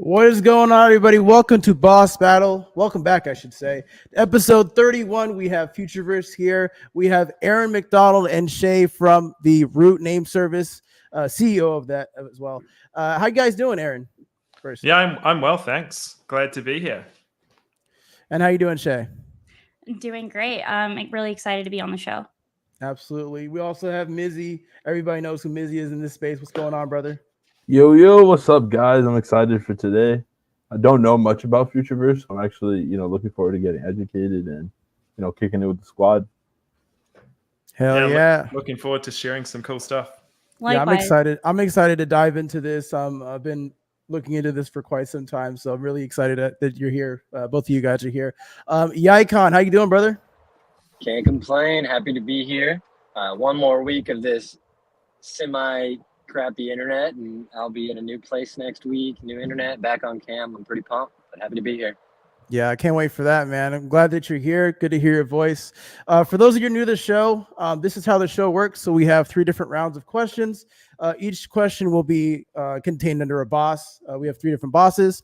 What is going on, everybody? Welcome to Boss Battle. Welcome back, I should say. Episode 31, we have Futureverse here. We have Aaron McDonald and Shay from the Root Name Service, CEO of that as well. How you guys doing, Aaron? First. Yeah, I'm well, thanks. Glad to be here. And how you doing, Shay? Doing great. I'm really excited to be on the show. Absolutely. We also have Mizzy. Everybody knows who Mizzy is in this space. What's going on, brother? Yo, what's up, guys? I'm excited for today. I don't know much about Futureverse. I'm actually, looking forward to getting educated and, kicking it with the squad. Hell yeah. Looking forward to sharing some cool stuff. Likewise. Yeah, I'm excited. I'm excited to dive into this. I've been looking into this for quite some time, so I'm really excited that you're here. Both of you guys are here. Yaikon, how you doing, brother? Can't complain. Happy to be here. One more week of this semi-crappy internet, and I'll be in a new place next week. New internet, back on cam. I'm pretty pumped, but happy to be here. Yeah, I can't wait for that, man. I'm glad that you're here. Good to hear your voice. For those of you new to the show, this is how the show works. So we have 3 different rounds of questions. Each question will be contained under a boss. We have 3 different bosses.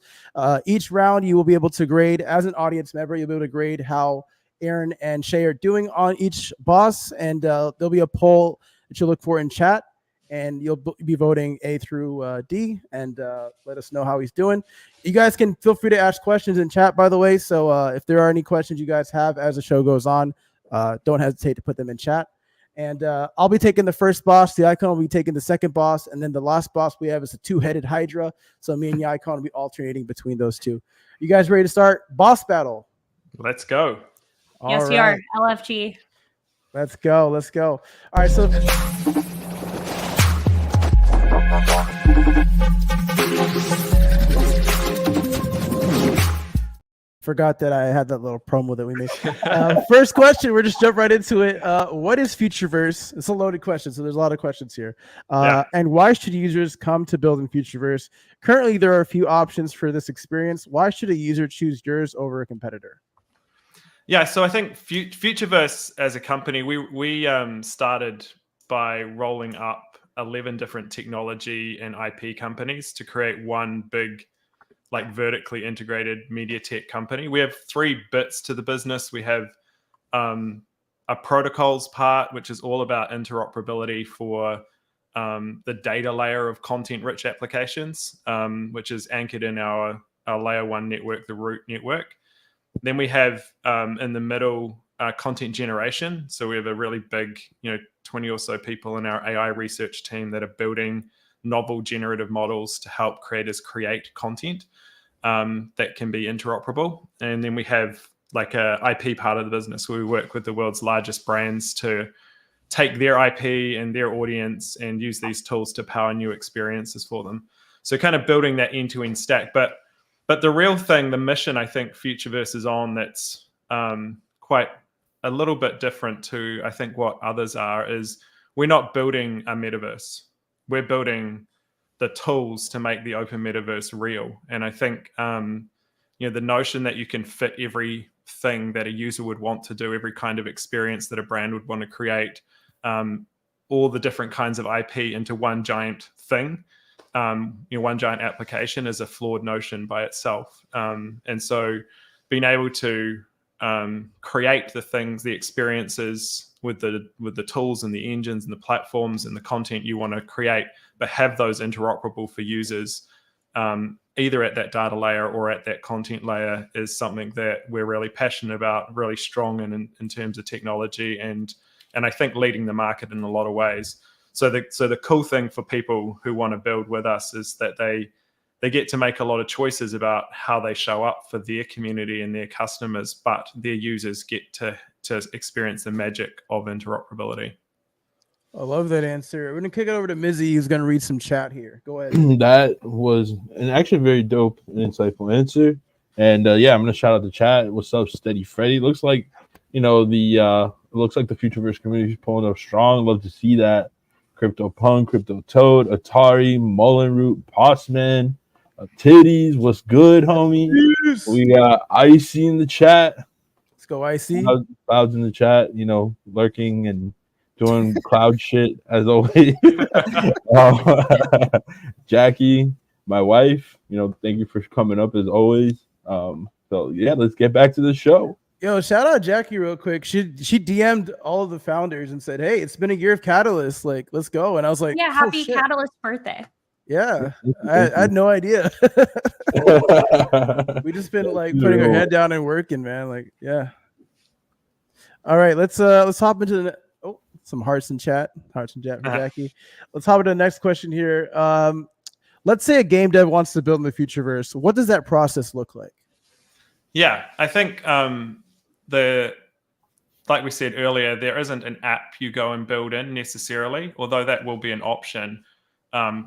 Each round, you will be able to grade as an audience member. You'll be able to grade how Aaron and Shay are doing on each boss, and there'll be a poll that you'll look for in chat. And you'll be voting A through D, and let us know how he's doing. You guys can feel free to ask questions in chat, by the way. So if there are any questions you guys have as the show goes on, don't hesitate to put them in chat. And I'll be taking the first boss. The icon will be taking the second boss. And then the last boss we have is a 2-headed Hydra. So me and the icon will be alternating between those two. You guys ready to start boss battle? Let's go. Yes, we are. LFG. Let's go. All right, so... Forgot that I had that little promo that we made. First question, we're just jump right into it. What is Futureverse? It's a loaded question, so there's a lot of questions here. And why should users come to build in Futureverse? Currently, there are a few options for this experience. Why should a user choose yours over a competitor? Yeah, so I think Futureverse as a company, we started by rolling up 11 different technology and IP companies to create one big, like vertically integrated media tech company. We have 3 bits to the business. We have a protocols part, which is all about interoperability for the data layer of content-rich applications, which is anchored in our layer 1 network, the Root network. Then we have in the middle content generation. So we have a really big, 20 or so people in our AI research team that are building novel generative models to help creators create content that can be interoperable. And then we have like a IP part of the business where we work with the world's largest brands to take their IP and their audience and use these tools to power new experiences for them. So kind of building that end-to-end stack. But the real thing, the mission I think Futureverse is on that's quite a little bit different to I think what others are is we're not building a metaverse. We're building the tools to make the open metaverse real. And I think the notion that you can fit everything that a user would want to do, every kind of experience that a brand would want to create, all the different kinds of IP into one giant thing, one giant application is a flawed notion by itself. And so being able to create the things, the experiences with the tools and the engines and the platforms and the content you want to create, but have those interoperable for users, either at that data layer or at that content layer, is something that we're really passionate about, really strong in terms of technology, and I think leading the market in a lot of ways. So the cool thing for people who want to build with us is that they get to make a lot of choices about how they show up for their community and their customers, but their users get to experience the magic of interoperability. I love that answer. We're going to kick it over to Mizzy, who's going to read some chat here. Go ahead. That was an actually very dope and insightful answer. And I'm going to shout out the chat. What's up, Steady Freddy? Looks like, it looks like the Futureverse community is pulling up strong. Love to see that. Crypto Punk, Crypto Toad, Atari, Mullen Root, Postman, Titties. What's good, homie? Yes. We got Icy in the chat. Let's go, Icy. Clouds in the chat, lurking and doing cloud shit as always. Jackie, my wife. Thank you for coming up as always. So yeah, let's get back to the show. Yo, shout out Jackie real quick. She DM'd all of the founders and said, "Hey, it's been a year of Catalyst. Like, let's go." And I was like, Yeah, "Oh, happy shit." Catalyst birthday. Yeah, Thank I you. had no idea. We just been like putting our head down and working, man. Like, yeah. All right, let's hop into the some hearts in chat for Jackie. Let's hop into the next question here. Let's say a game dev wants to build in the Futureverse. What does that process look like? Yeah, I think like we said earlier, there isn't an app you go and build in necessarily, although that will be an option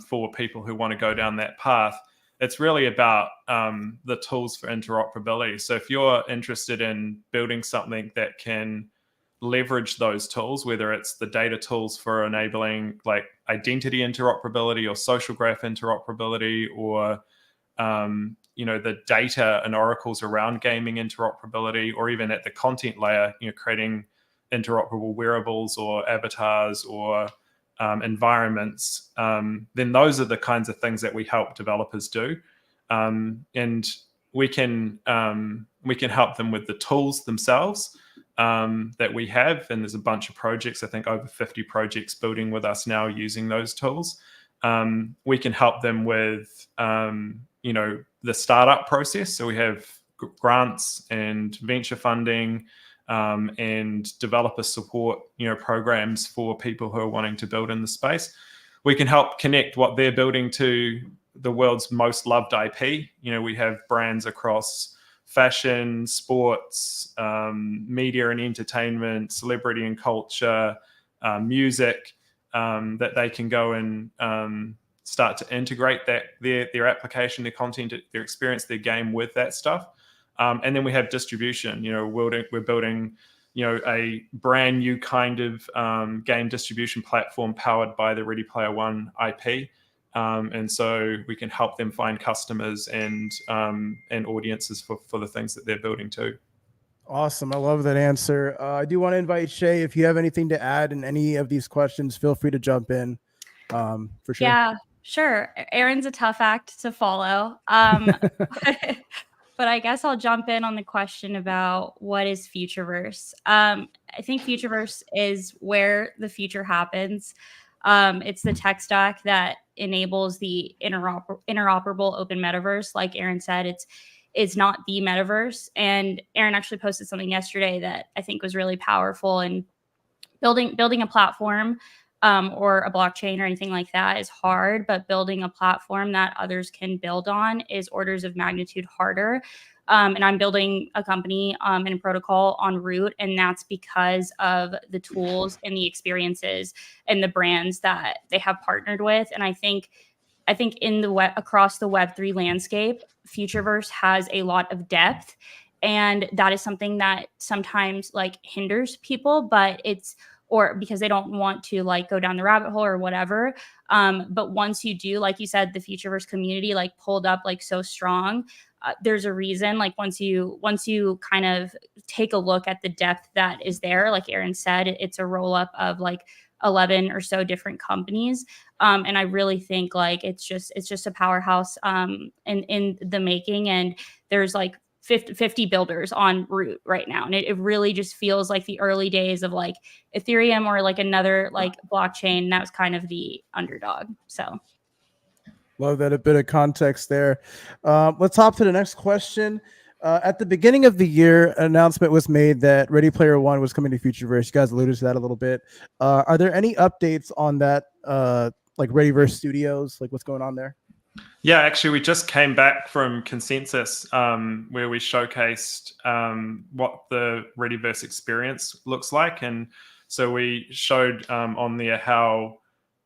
for people who want to go down that path. It's really about the tools for interoperability. So if you're interested in building something that can leverage those tools, whether it's the data tools for enabling like identity interoperability or social graph interoperability, or the data and oracles around gaming interoperability, or even at the content layer, creating interoperable wearables or avatars or environments, then those are the kinds of things that we help developers do, and we can help them with the tools themselves that we have. And there's a bunch of projects, I think over 50 projects building with us now using those tools. We can help them with the startup process. So we have grants and venture funding and developer support, programs for people who are wanting to build in the space. We can help connect what they're building to the world's most loved IP. We have brands across fashion, sports, media and entertainment, celebrity and culture, music, that they can go and start to integrate their application, their content, their experience, their game with that stuff. And then we have distribution. We're building a brand new kind of game distribution platform powered by the Ready Player One IP. And so we can help them find customers and audiences for the things that they're building too. Awesome. I love that answer. I do want to invite Shay, if you have anything to add in any of these questions, feel free to jump in, for sure. Yeah, sure. Aaron's a tough act to follow. But I guess I'll jump in on the question about what is Futureverse. I think Futureverse is where the future happens. It's the tech stack that enables the interoperable open metaverse. Like Aaron said, it's not the metaverse. And Aaron actually posted something yesterday that I think was really powerful. And building a platform or a blockchain or anything like that is hard, but building a platform that others can build on is orders of magnitude harder. And I'm building a company and a protocol on Root, and that's because of the tools and the experiences and the brands that they have partnered with. And I think in the across the Web3 landscape, Futureverse has a lot of depth, and that is something that sometimes like hinders people, but or because they don't want to like go down the rabbit hole or whatever. But once you do, like you said, the Futureverse community like pulled up like so strong. There's a reason. Like once you kind of take a look at the depth that is there, like Aaron said, it's a roll up of like 11 or so different companies. And I really think like it's just a powerhouse in the making. And there's like 50 builders on Root right now. And it really just feels like the early days of like Ethereum or like another like blockchain. That was kind of the underdog. So Love that, a bit of context there. Let's hop to the next question. At the beginning of the year, an announcement was made that Ready Player One was coming to Futureverse. You guys alluded to that a little bit. Are there any updates on that, like Readyverse Studios? Like what's going on there? Yeah, actually, we just came back from Consensus, where we showcased what the Readyverse experience looks like. And so we showed on there how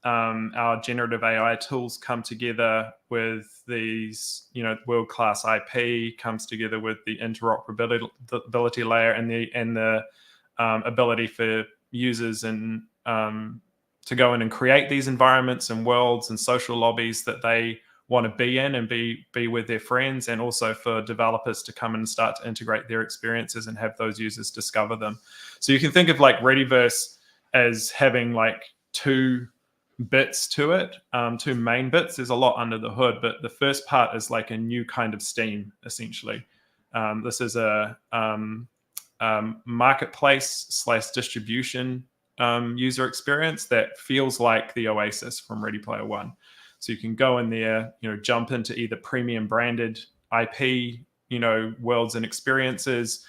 our generative AI tools come together with these, world-class IP, comes together with the interoperability layer and the ability for users and to go in and create these environments and worlds and social lobbies that they want to be in and be with their friends, and also for developers to come and start to integrate their experiences and have those users discover them. So you can think of like Readyverse as having like two bits to it, two main bits. There's a lot under the hood, but the first part is like a new kind of Steam, essentially. This is a marketplace / distribution user experience that feels like the Oasis from Ready Player One. So you can go in there, jump into either premium branded IP, worlds and experiences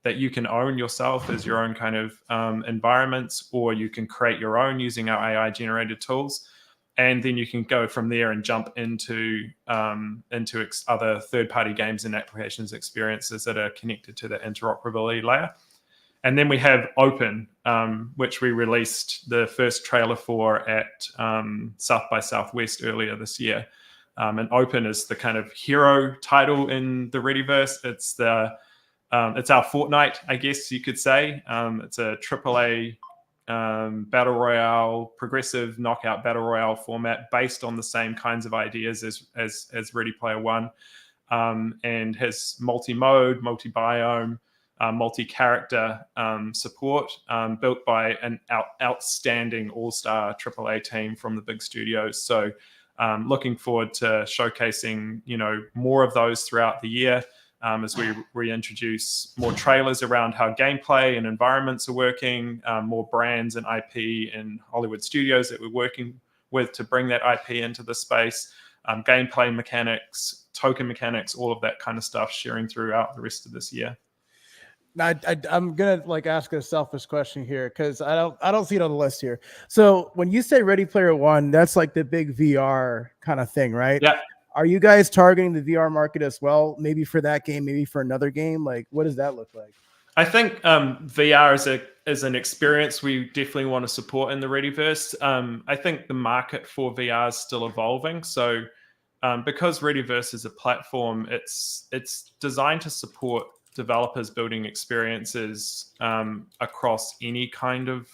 that you can own yourself as your own kind of environments, or you can create your own using our AI generated tools. And then you can go from there and jump into other third-party games and applications experiences that are connected to the interoperability layer. And then we have Open, which we released the first trailer for at South by Southwest earlier this year. And Open is the kind of hero title in the Readyverse. It's our Fortnite, I guess you could say. It's a AAA battle royale, progressive knockout battle royale format based on the same kinds of ideas as Ready Player One, and has multi-mode, multi-biome, multi-character support, built by an outstanding all-star AAA team from the big studios. So looking forward to showcasing more of those throughout the year. As we reintroduce more trailers around how gameplay and environments are working, more brands and IP and Hollywood studios that we're working with to bring that IP into the space, gameplay mechanics, token mechanics, all of that kind of stuff sharing throughout the rest of this year. Now, I'm gonna ask a selfish question here because I don't see it on the list here. So when you say Ready Player One, that's like the big VR kind of thing, right? Yeah. Are you guys targeting the VR market as well? Maybe for that game, maybe for another game? Like, what does that look like? I think VR is an experience we definitely want to support in the Readyverse. I think the market for VR is still evolving. So because Readyverse is a platform, it's designed to support developers building experiences across any kind of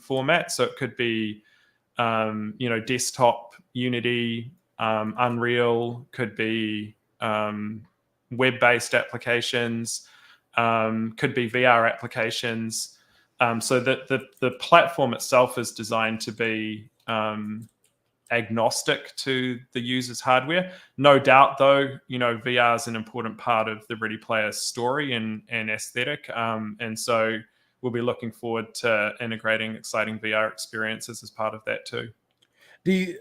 format. So it could be, desktop, Unity, Unreal, could be web-based applications, could be VR applications. So that the platform itself is designed to be agnostic to the user's hardware. No doubt, though, VR is an important part of the Ready Player story and aesthetic. And so we'll be looking forward to integrating exciting VR experiences as part of that too. Do you,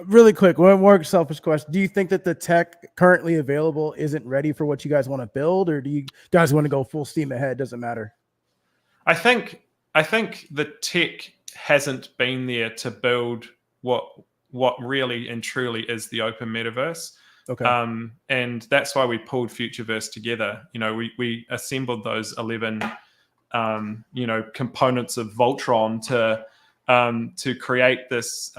really quick, one more selfish question. Do you think that the tech currently available isn't ready for what you guys want to build, or do you guys want to go full steam ahead? Doesn't matter. I think the tech hasn't been there to build what really and truly is the open metaverse. Okay. And that's why we pulled Futureverse together. We assembled those 11 components of Voltron to create this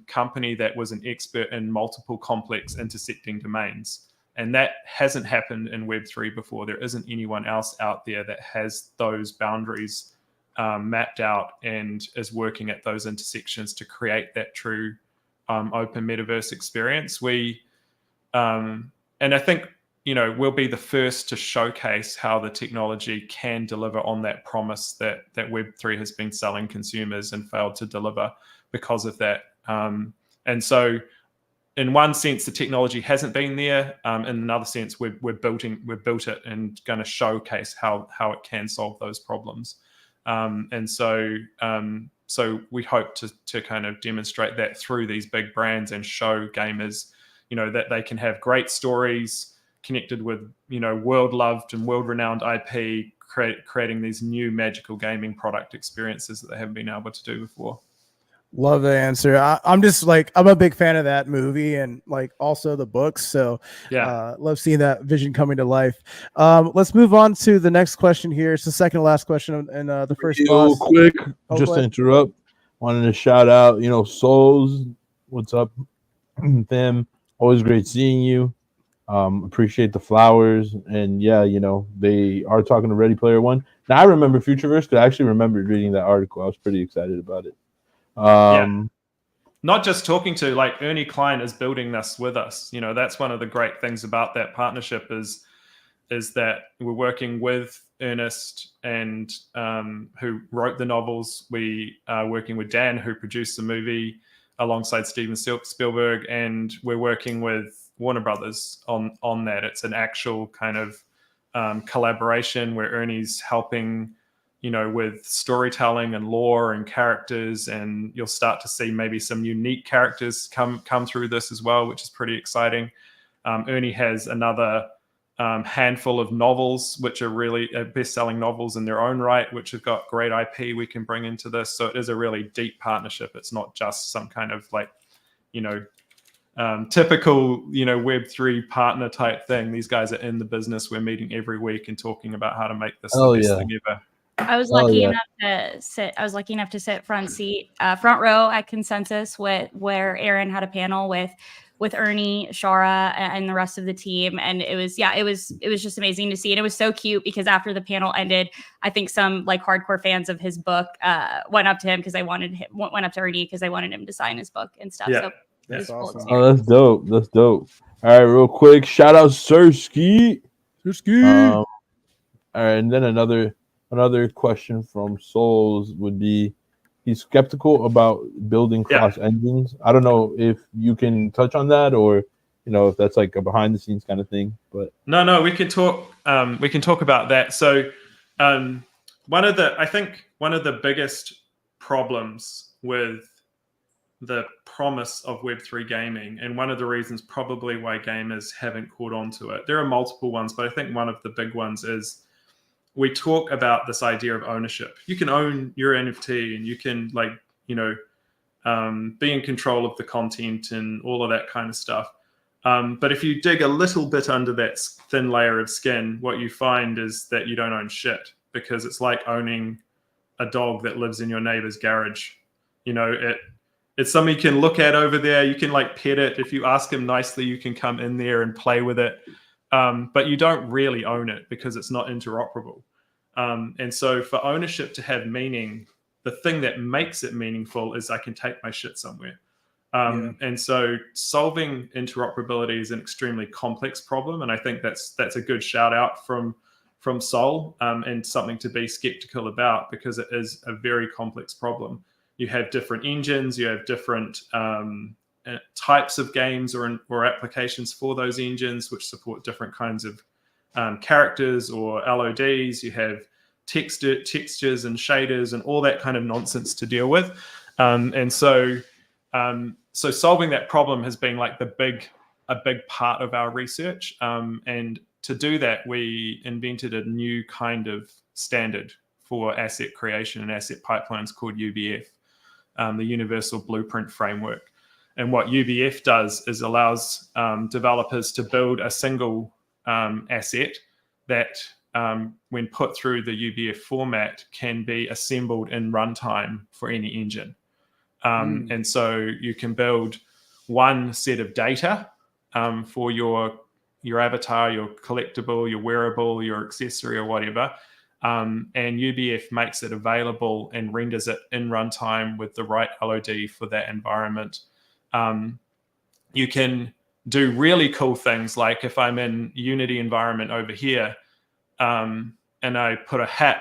company that was an expert in multiple complex intersecting domains. And that hasn't happened in Web3 before. There isn't anyone else out there that has those boundaries mapped out and is working at those intersections to create that true open metaverse experience. And I think, we'll be the first to showcase how the technology can deliver on that promise that Web3 has been selling consumers and failed to deliver because of that. And so in one sense, the technology hasn't been there. In another sense, we've built it and going to showcase how it can solve those problems. And so we hope to kind of demonstrate that through these big brands and show gamers, that they can have great stories connected with, world-loved and world-renowned IP, creating these new magical gaming product experiences that they haven't been able to do before. Love the answer. I'm just I'm a big fan of that movie and also the books. So yeah, love seeing that vision coming to life. Let's move on to the next question here. It's the second to last question and the first Real quick, just to interrupt. Wanted to shout out, Souls. What's up, them? Always great seeing you. Appreciate the flowers, and yeah, they are talking to Ready Player One. Now I remember Futureverse because I actually remembered reading that article. I was pretty excited about it. Not just talking to Ernie Klein is building this with us. That's one of the great things about that partnership is is that we're working with Ernest and who wrote the novels. We are working with Dan, who produced the movie alongside Steven Spielberg, and we're working with Warner Brothers on that. It's an actual kind of collaboration where Ernie's helping, with storytelling and lore and characters, and you'll start to see maybe some unique characters come through this as well, which is pretty exciting. Ernie has another handful of novels, which are really best-selling novels in their own right, which have got great IP we can bring into this. So it is a really deep partnership. It's not just some kind of typical, Web3 partner type thing. These guys are in the business. We're meeting every week and talking about how to make this the best thing ever. I was lucky enough to sit front row at Consensus where Aaron had a panel with Ernie, Shara, and the rest of the team, and it was just amazing to see, and it was so cute because after the panel ended, I think some hardcore fans of his book went up to him because went up to Ernie because they wanted him to sign his book and stuff. Yeah. So That's awesome. Oh, that's dope. That's dope. All right, real quick, shout out Sirski. All right, and then another question from Souls would be, he's skeptical about building cross engines. I don't know if you can touch on that, or if that's like a behind the scenes kind of thing. But no, we can talk. We can talk about that. So, one of the biggest problems with the promise of Web3 gaming, and one of the reasons probably why gamers haven't caught on to it. There are multiple ones, but I think one of the big ones is we talk about this idea of ownership. You can own your NFT and you can be in control of the content and all of that kind of stuff. But if you dig a little bit under that thin layer of skin, what you find is that you don't own shit, because it's like owning a dog that lives in your neighbor's garage. It's something you can look at over there. You can pet it. If you ask him nicely, you can come in there and play with it. But you don't really own it because it's not interoperable. And so for ownership to have meaning, the thing that makes it meaningful is I can take my shit somewhere. And so solving interoperability is an extremely complex problem. And I think that's a good shout out from Sol, and something to be skeptical about, because it is a very complex problem. You have different engines, you have different types of games or applications for those engines, which support different kinds of characters or LODs. You have textures and shaders and all that kind of nonsense to deal with. And so solving that problem has been a big part of our research. And to do that, we invented a new kind of standard for asset creation and asset pipelines called UBF, the Universal Blueprint Framework. And what UBF does is allows developers to build a single asset that, when put through the UBF format, can be assembled in runtime for any engine. And so you can build one set of data for your avatar, your collectible, your wearable, your accessory, or whatever. And UBF makes it available and renders it in runtime with the right LOD for that environment. You can do really cool things, like if I'm in Unity environment over here, and I put a hat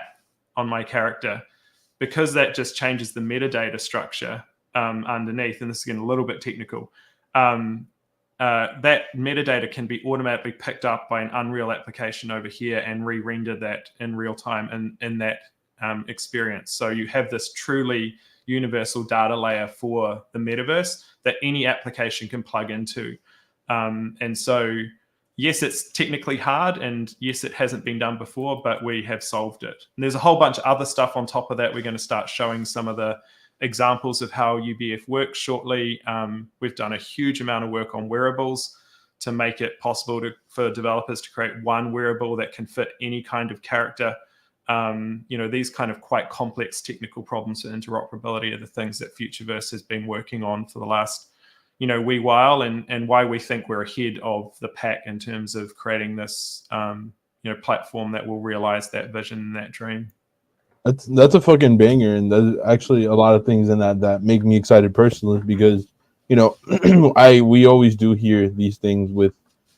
on my character, because that just changes the metadata structure underneath, and this is getting a little bit technical, that metadata can be automatically picked up by an Unreal application over here and re-render that in real time in that experience. So you have this truly universal data layer for the metaverse that any application can plug into. And so, yes, it's technically hard, and yes, it hasn't been done before, but we have solved it. And there's a whole bunch of other stuff on top of that. We're going to start showing some of the examples of how UBF works shortly. We've done a huge amount of work on wearables to make it possible for developers to create one wearable that can fit any kind of character. These kind of quite complex technical problems for interoperability are the things that Futureverse has been working on for the last wee while, and why we think we're ahead of the pack in terms of creating this platform that will realize that vision and that dream. That's a fucking banger, and there's actually a lot of things in that make me excited personally, because we always do hear these things with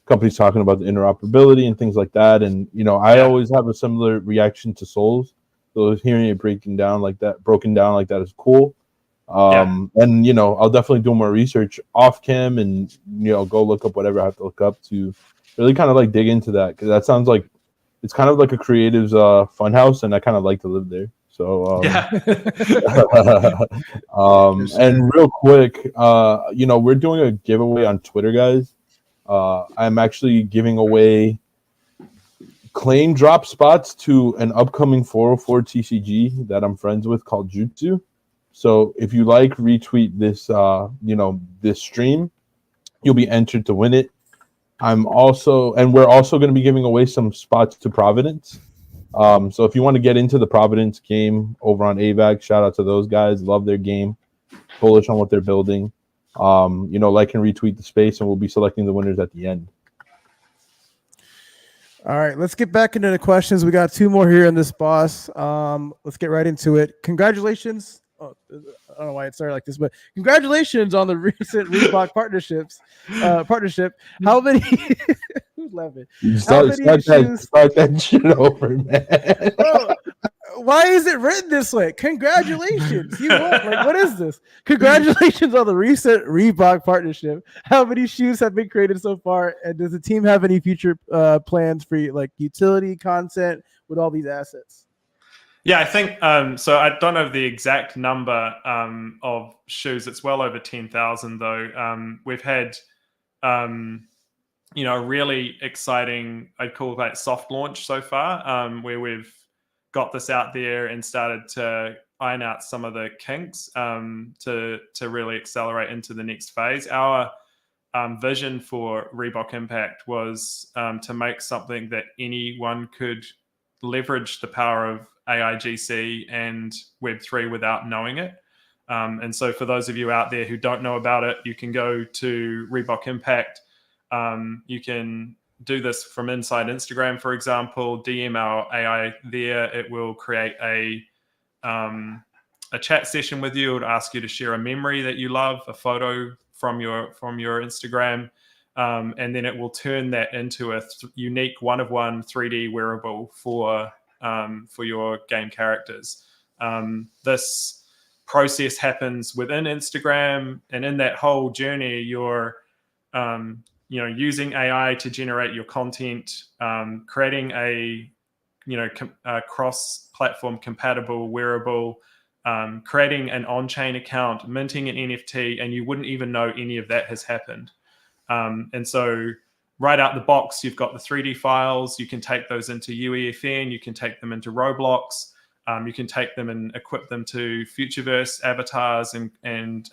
companies talking about the interoperability and things like that. And I always have a similar reaction to Souls. So hearing it broken down like that is cool. And I'll definitely do more research off cam and go look up whatever I have to look up to really kind of like dig into that, because that sounds like it's kind of like a creative's fun house, and I kind of like to live there. So and real quick, we're doing a giveaway on Twitter, guys. I'm actually giving away claim drop spots to an upcoming 404 TCG that I'm friends with called Jutsu. So if you retweet this, this stream, you'll be entered to win it. We're also going to be giving away some spots to Providence. So if you want to get into the Providence game over on AVAC, shout out to those guys. Love their game. Bullish on what they're building. Like and retweet the space, and we'll be selecting the winners at the end. All right, let's get back into the questions. We got 2 more here in this boss. Let's get right into it. Congratulations. I don't know why it started like this, but congratulations on the recent Reebok partnership. How many? Who's laughing? Start that shit over, man. Bro, why is it written this way? Congratulations. You won. What is this? Congratulations on the recent Reebok partnership. How many shoes have been created so far? And does the team have any future plans for utility content with all these assets? Yeah, I think so. I don't know the exact number of shoes. It's well over 10,000 though. We've had really exciting, I'd call that soft launch so far, where we've got this out there and started to iron out some of the kinks to really accelerate into the next phase. Our vision for Reebok Impact was to make something that anyone could leverage the power of AIGC and Web3 without knowing it. And so for those of you out there who don't know about it, you can go to Reebok Impact. You can do this from inside Instagram, for example, DM our AI there. It will create a chat session with you. It would ask you to share a memory that you love, a photo from your Instagram. And then it will turn that into a unique one-of-one 3D wearable for your game characters. This process happens within Instagram, and in that whole journey, you're using AI to generate your content, creating a cross-platform compatible wearable, creating an on-chain account, minting an NFT, and you wouldn't even know any of that has happened. And so right out the box, you've got the 3D files. You can take those into UEFN. You can take them into Roblox. You can take them and equip them to Futureverse avatars and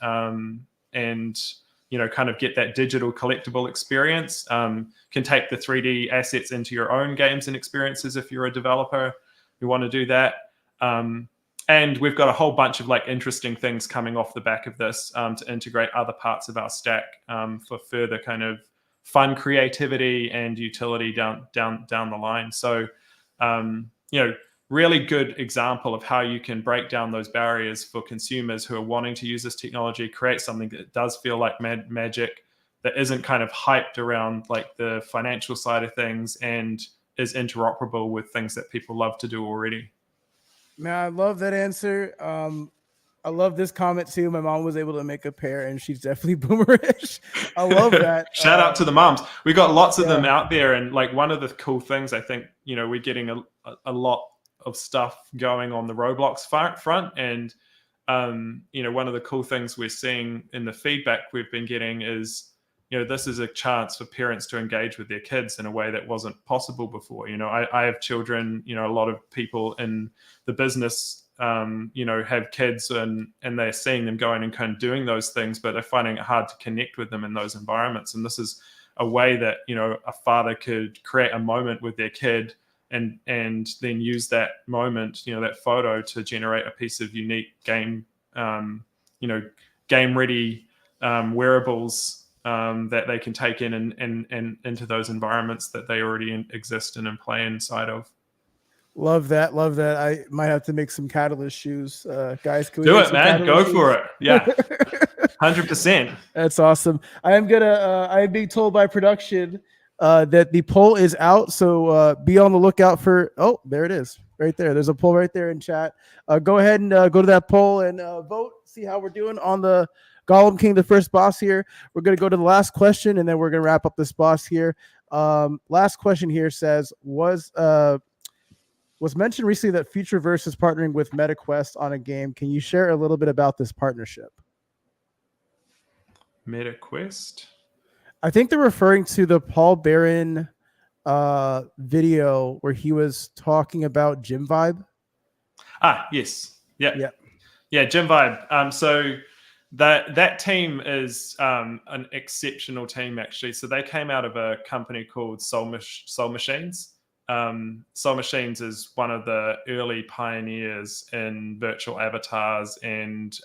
kind of get that digital collectible experience. Can take the 3D assets into your own games and experiences if you're a developer who want to do that. And we've got a whole bunch of interesting things coming off the back of this to integrate other parts of our stack for further kind of fun creativity and utility down the line. So, really good example of how you can break down those barriers for consumers who are wanting to use this technology, create something that does feel like magic, that isn't kind of hyped around the financial side of things and is interoperable with things that people love to do already. Man, I love that answer. I love this comment too. My mom was able to make a pair, and she's definitely boomerish. I love that. Shout out to the moms. We got lots of them out there, and one of the cool things, I think, we're getting a lot of stuff going on the Roblox front, and one of the cool things we're seeing in the feedback we've been getting is this is a chance for parents to engage with their kids in a way that wasn't possible before. I have children. A lot of people in the business have kids, and they're seeing them going and kind of doing those things, but they're finding it hard to connect with them in those environments. And this is a way that a father could create a moment with their kid and then use that moment, that photo, to generate a piece of unique game ready wearables that they can take in and into those environments that they already exist in and play inside of. Love that. I might have to make some Catalyst shoes. Guys, can we do make it, man? Go shoes? for it. Yeah. 100%. That's awesome. I'm being told by production that the poll is out. So be on the lookout for. Oh, there it is, right there. There's a poll right there in chat. Go ahead and go to that poll and vote. See how we're doing on the Golem King, the first boss here. We're gonna go to the last question, and then we're gonna wrap up this boss here. Last question here says, was mentioned recently that Futureverse is partnering with MetaQuest on a game. Can you share a little bit about this partnership? MetaQuest? I think they're referring to the Paul Barron video where he was talking about Gym Vibe. Ah, yes. Yeah. Yeah. Yeah, Gym Vibe. So that team is an exceptional team, actually. So they came out of a company called Soul Machines. Soul Machines is one of the early pioneers in virtual avatars and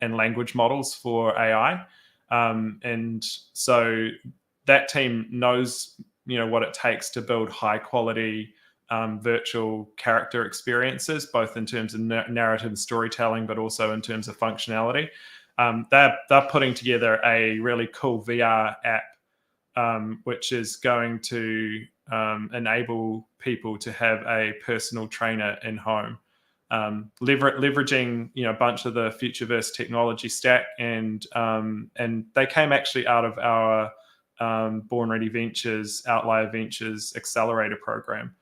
language models for AI. And so that team knows, what it takes to build high quality virtual character experiences, both in terms of narrative and storytelling, but also in terms of functionality. They're putting together a really cool VR app, which is going to enable people to have a personal trainer in home, leveraging a bunch of the Futureverse technology stack, and they came actually out of our Born Ready Ventures, Outlier Ventures accelerator program.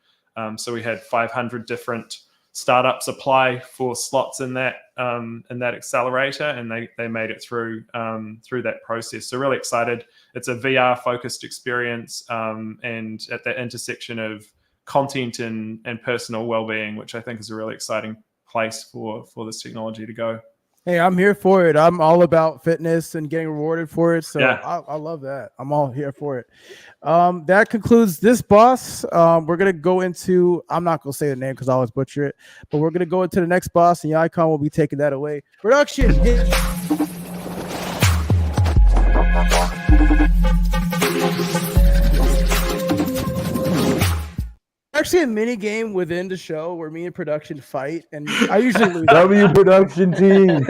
So we had 500 different startups apply for slots in that accelerator, and they made it through that process. So really excited. It's a VR focused experience, and at the intersection of content and personal well-being, which I think is a really exciting place for this technology to go. Hey, I'm here for it. I'm all about fitness and getting rewarded for it. So Yeah. I love that. I'm all here for it. That concludes this boss. We're going to go into, I'm not going to say the name because I always butcher it, but we're going to go into the next boss, and Icon will be taking that away. Production. Actually a mini game within the show where me and production fight, and I usually lose. W production team.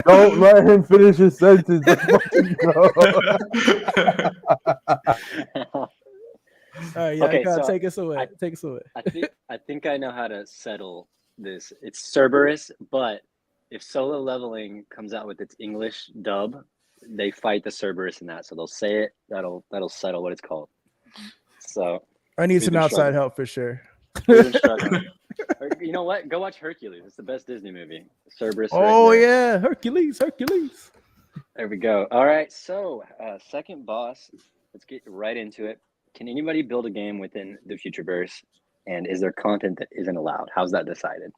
Don't let him finish his sentence. Let's fucking go. All right, yeah, Okay, God, so take us away. Take us away. I think I know how to settle this. It's Cerberus, but if solo leveling comes out with its English dub, they fight the Cerberus in that. So they'll say it. That'll settle what it's called. So I need we've some been outside struggling. help for sure. We've been struggling. You know what? Go watch Hercules. It's the best Disney movie. Cerberus. Oh right there. yeah, Hercules. There we go. All right. So second boss. Let's get right into it. Can anybody build a game within the Futureverse? And is there content that isn't allowed? How's that decided?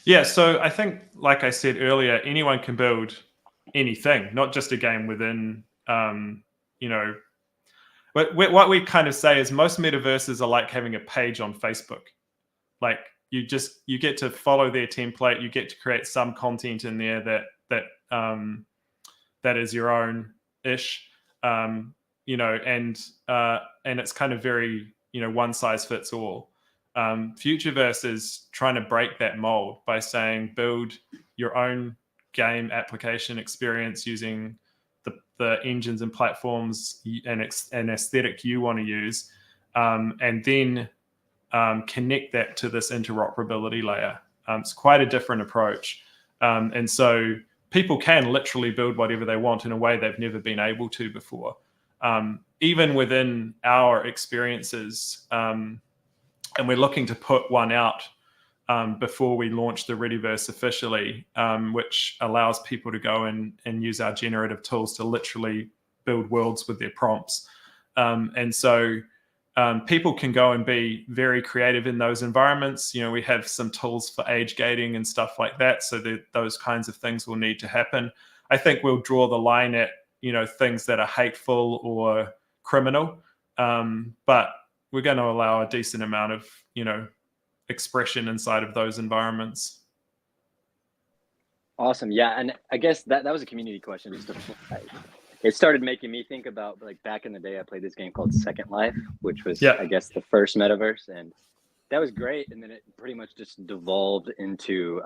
Yeah, so I think, like I said earlier, anyone can build anything, not just a game within, what we kind of say is most metaverses are like having a page on Facebook. Like you get to follow their template, you get to create some content in there that is your own ish, and it's kind of very one size fits all. Futureverse is trying to break that mold by saying build your own game application experience using the engines and platforms and aesthetic you want to use, and then connect that to this interoperability layer. It's quite a different approach. And so people can literally build whatever they want in a way they've never been able to before. Even within our experiences, and we're looking to put one out before we launch the Readyverse officially, which allows people to go and use our generative tools to literally build worlds with their prompts. And so people can go and be very creative in those environments. We have some tools for age gating and stuff like that, so that those kinds of things will need to happen. I think we'll draw the line at things that are hateful or criminal, but we're going to allow a decent amount of expression inside of those environments. Awesome. Yeah, and I guess that was a community question. It started making me think about, like, back in the day I played this game called Second Life, which was I guess the first metaverse, and that was great, and then it pretty much just devolved into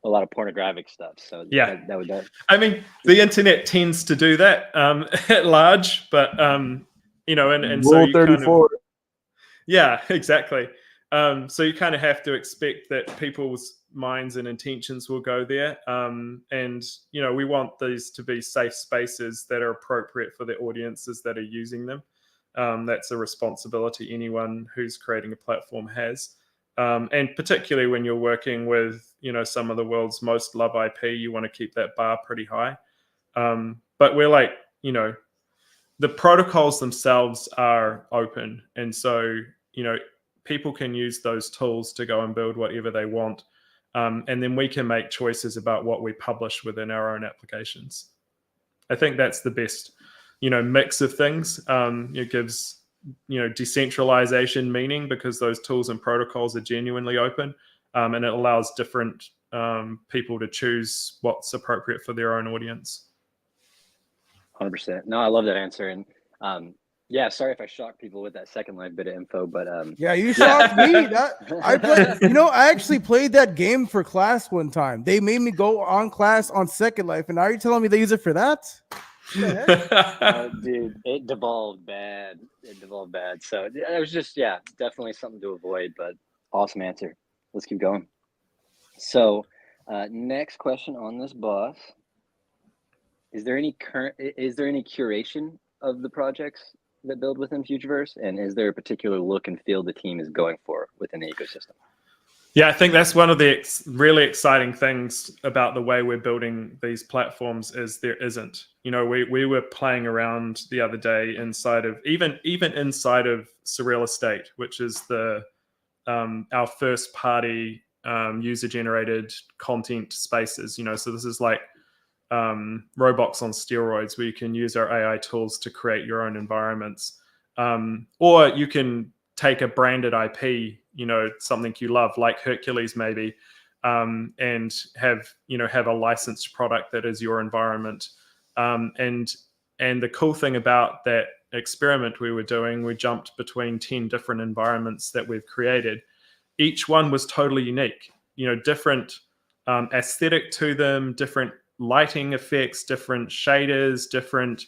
a lot of pornographic stuff. So yeah, that I mean, the internet tends to do that at large, but you know, and Rule so you 34. yeah, exactly. So you kind of have to expect that people's minds and intentions will go there. And, you know, we want these to be safe spaces that are appropriate for the audiences that are using them. That's a responsibility anyone who's creating a platform has. And particularly when you're working with, you know, some of the world's most loved IP, you want to keep that bar pretty high. But we're like, you know, the protocols themselves are open. And so, you know, people can use those tools to go and build whatever they want. And then we can make choices about what we publish within our own applications. I think that's the best, you know, mix of things. It gives, you know, decentralization meaning because those tools and protocols are genuinely open, and it allows different people to choose what's appropriate for their own audience. 100%. No, I love that answer. And yeah, sorry if I shocked people with that Second Life bit of info, but yeah, you shocked me. I actually played that game for class one time. They made me go on class on Second Life, and now you're telling me they use it for that? Dude, it devolved bad. So it was just, yeah, definitely something to avoid, but awesome answer. Let's keep going. So next question on this boss. Is there any curation of the projects that build within Futureverse? And is there a particular look and feel the team is going for within the ecosystem? Yeah, I think that's one of the really exciting things about the way we're building these platforms is there isn't. You know, we were playing around the other day inside of even inside of Surreal Estate, which is the our first party user generated content spaces. You know, so this is like Roblox on steroids, where you can use our AI tools to create your own environments, or you can take a branded IP, you know, something you love, like Hercules maybe, and have a licensed product that is your environment. And the cool thing about that experiment we were doing, we jumped between 10 different environments that we've created. Each one was totally unique, you know, different aesthetic to them, different lighting effects, different shaders, different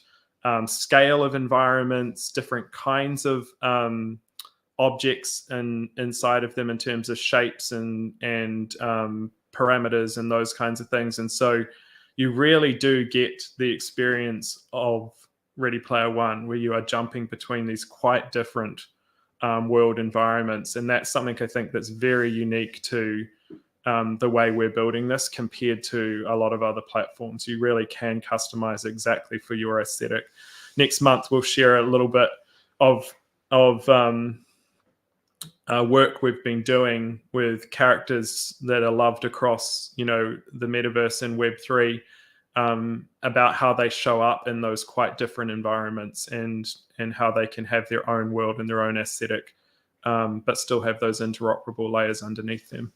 scale of environments, different kinds of objects inside of them in terms of shapes and parameters and those kinds of things. And so you really do get the experience of Ready Player One, where you are jumping between these quite different world environments. And that's something I think that's very unique to the way we're building this compared to a lot of other platforms. You really can customize exactly for your aesthetic. Next month, we'll share a little bit of work we've been doing with characters that are loved across, you know, the metaverse and Web3, about how they show up in those quite different environments and how they can have their own world and their own aesthetic, but still have those interoperable layers underneath them.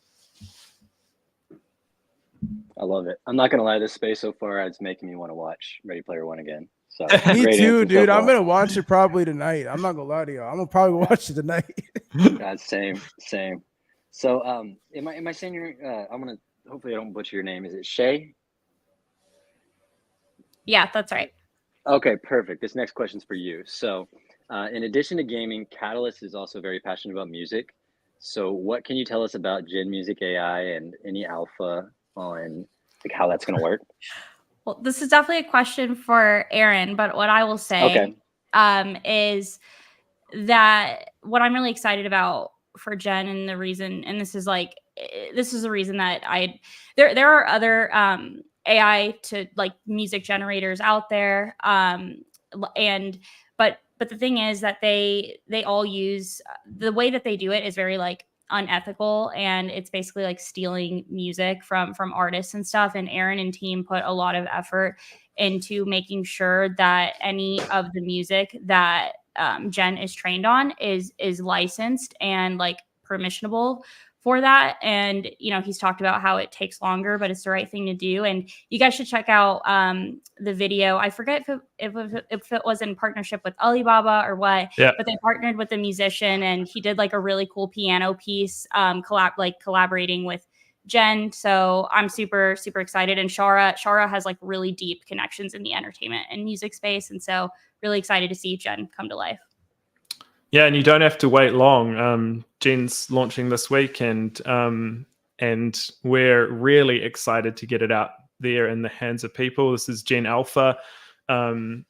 I love it. I'm not gonna lie, this space so far it's making me want to watch Ready Player One again. So me too, dude. I'm gonna watch it probably tonight. I'm not gonna lie to y'all. I'm gonna probably watch it tonight. God, same. So am I saying your I'm gonna, hopefully I don't butcher your name. Is it Shay? Yeah, that's right. Okay, perfect. This next question's for you. So in addition to gaming, Catalyst is also very passionate about music. So what can you tell us about Gen Music AI and any alpha on like how that's going to work? Well, this is definitely a question for Aaron, but what I will say is that what I'm really excited about for Gen, and the reason, and this is the reason that there are other AI to like music generators out there, but the thing is that they all use, the way that they do it is very like unethical, and it's basically like stealing music from artists and stuff. And Aaron and team put a lot of effort into making sure that any of the music that Gen is trained on is licensed and like permissionable for that. And you know, he's talked about how it takes longer, but it's the right thing to do. And you guys should check out the video. I forget if it was in partnership with Alibaba or what, but they partnered with a musician, and he did like a really cool piano piece, collaborating with Gen. So I'm super, super excited. And Shara has like really deep connections in the entertainment and music space. And so really excited to see Gen come to life. Yeah, and you don't have to wait long. Gen's launching this week, and we're really excited to get it out there in the hands of people. This is Gen Alpha, and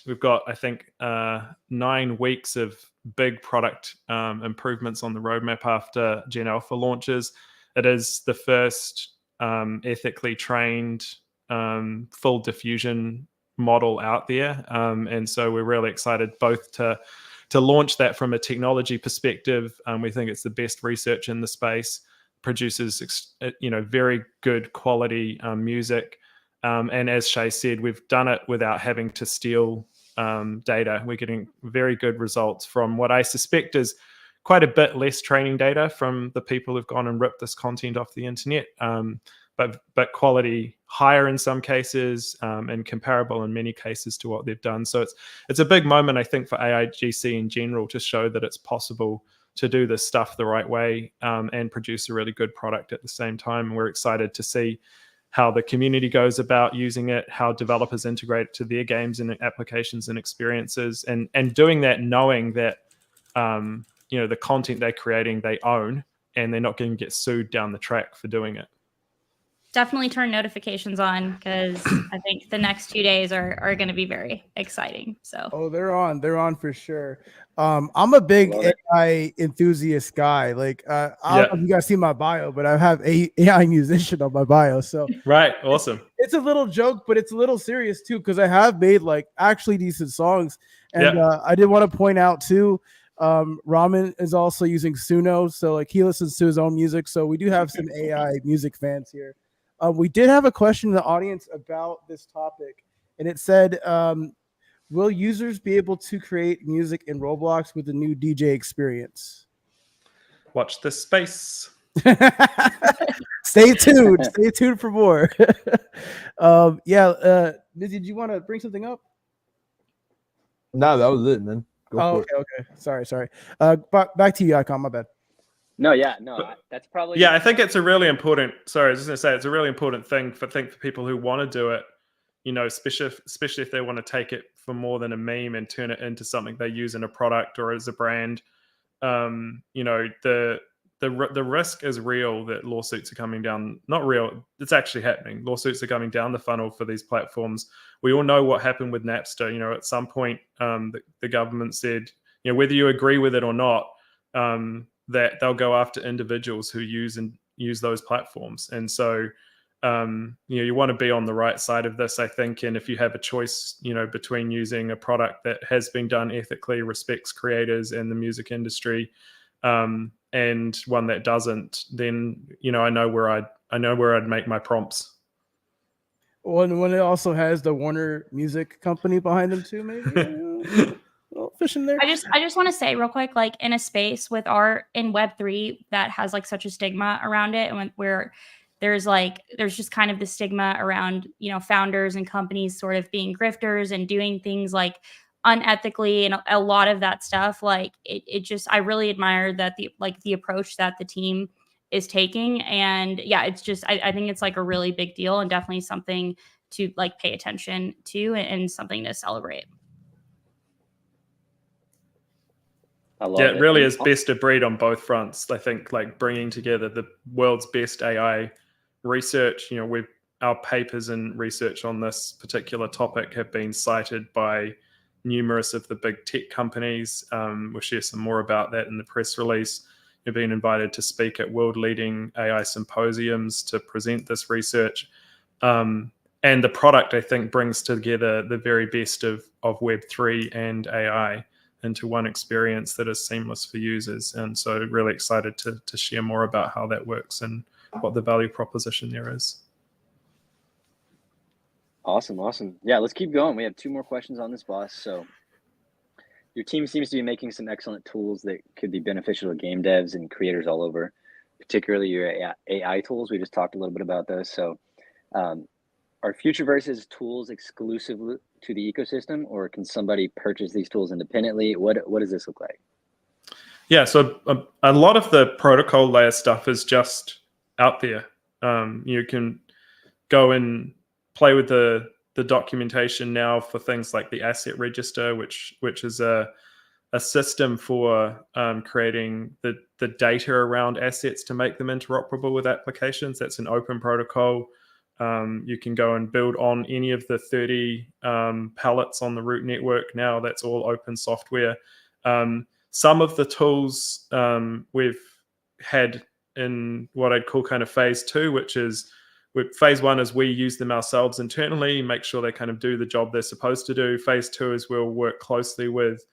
we've got, I think, 9 weeks of big product improvements on the roadmap after Gen Alpha launches. It is the first ethically trained full diffusion model out there, and so we're really excited both to launch that from a technology perspective. We think it's the best research in the space, produces very good quality music, and as Shay said, we've done it without having to steal data. We're getting very good results from what I suspect is quite a bit less training data from the people who've gone and ripped this content off the internet, but quality higher in some cases, and comparable in many cases to what they've done. So it's a big moment, I think, for AIGC in general to show that it's possible to do this stuff the right way, and produce a really good product at the same time. And we're excited to see how the community goes about using it, how developers integrate it to their games and applications and experiences, and doing that knowing that the content they're creating they own, and they're not going to get sued down the track for doing it. Definitely turn notifications on, because I think the next 2 days are going to be very exciting. So they're on for sure. I'm a big AI enthusiast guy. Like I don't know if you guys see my bio, but I have a AI musician on my bio. So right, awesome. It's a little joke, but it's a little serious too, because I have made like actually decent songs. And I did want to point out too, Ramen is also using Suno, so like he listens to his own music. So we do have some AI music fans here. We did have a question in the audience about this topic, and it said, will users be able to create music in Roblox with the new DJ experience? Watch this space. Stay tuned. Stay tuned for more. Mizzy, do you want to bring something up? No, that was it, man. Okay. Sorry. Back to you, Icon. My bad. That's probably. Yeah, I think it's a really important. Sorry, I was just going to say it's a really important thing for people who want to do it. Especially if they want to take it for more than a meme and turn it into something they use in a product or as a brand. The risk is real that lawsuits are coming down. Not real. It's actually happening. Lawsuits are coming down the funnel for these platforms. We all know what happened with Napster. At some point, the government said, whether you agree with it or not, that they'll go after individuals who use those platforms. And so, you want to be on the right side of this, I think. And if you have a choice, between using a product that has been done ethically, respects creators and the music industry, and one that doesn't, then I know where I'd make my prompts. When it also has the Warner Music Company behind them too, maybe. Fish in there. I just want to say real quick, like in a space with art in Web3 that has like such a stigma around it, and where there's just kind of the stigma around founders and companies sort of being grifters and doing things like unethically, and a lot of that stuff, like it just, I really admire that the approach that the team is taking. And it's just I think it's like a really big deal, and definitely something to like pay attention to, and something to celebrate. It really is best of breed on both fronts. I think like bringing together the world's best AI research. Our papers and research on this particular topic have been cited by numerous of the big tech companies. We'll share some more about that in the press release. We've been invited to speak at world-leading AI symposiums to present this research. And the product, I think, brings together the very best of Web3 and AI into one experience that is seamless for users. And so really excited to share more about how that works and what the value proposition there is. Awesome. Yeah, let's keep going. We have 2 more questions on this, boss. So your team seems to be making some excellent tools that could be beneficial to game devs and creators all over, particularly your AI tools. We just talked a little bit about those. So are Futureverse's tools exclusive to the ecosystem, or can somebody purchase these tools independently? What does this look like? Yeah, so a lot of the protocol layer stuff is just out there. You can go and play with the documentation now for things like the asset register, which is a a system for creating the data around assets to make them interoperable with applications. That's an open protocol. You can go and build on any of the 30 pallets on the root network now. That's all open software. Some of the tools we've had in what I'd call kind of phase 2, which is phase 1 is we use them ourselves internally, make sure they kind of do the job they're supposed to do. Phase 2 is we'll work closely with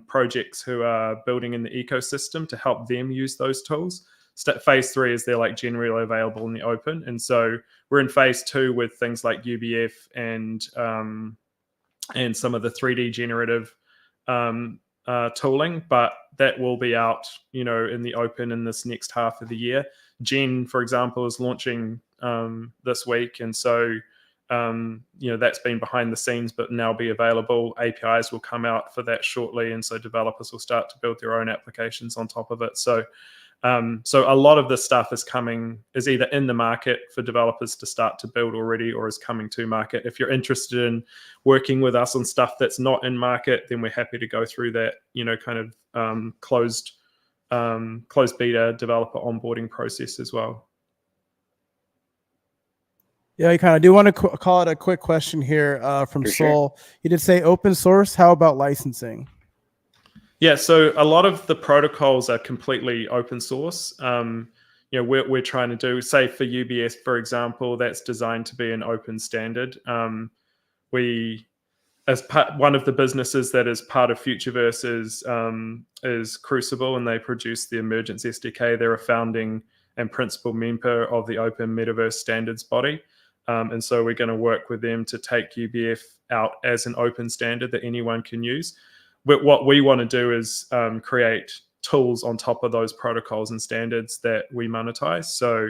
projects who are building in the ecosystem to help them use those tools. Phase 3 is they're like generally available in the open. And so we're in phase 2 with things like UBF and some of the 3D generative tooling, but that will be out, in the open in this next half of the year. Gen, for example, is launching this week. And so, that's been behind the scenes, but now be available. APIs will come out for that shortly. And so developers will start to build their own applications on top of it. So a lot of this stuff is either in the market for developers to start to build already, or is coming to market. If you're interested in working with us on stuff that's not in market, then we're happy to go through that, kind of closed beta developer onboarding process as well. Yeah, I kind of do want to call it a quick question here from Sol. Sure. He did say open source. How about licensing? Yeah, so a lot of the protocols are completely open source. We're trying to do, say for UBS, for example, that's designed to be an open standard. One of the businesses that is part of Futureverse is Crucible, and they produce the Emergence SDK. They're a founding and principal member of the Open Metaverse Standards body. And so we're going to work with them to take UBF out as an open standard that anyone can use. But what we want to do is create tools on top of those protocols and standards that we monetize. So,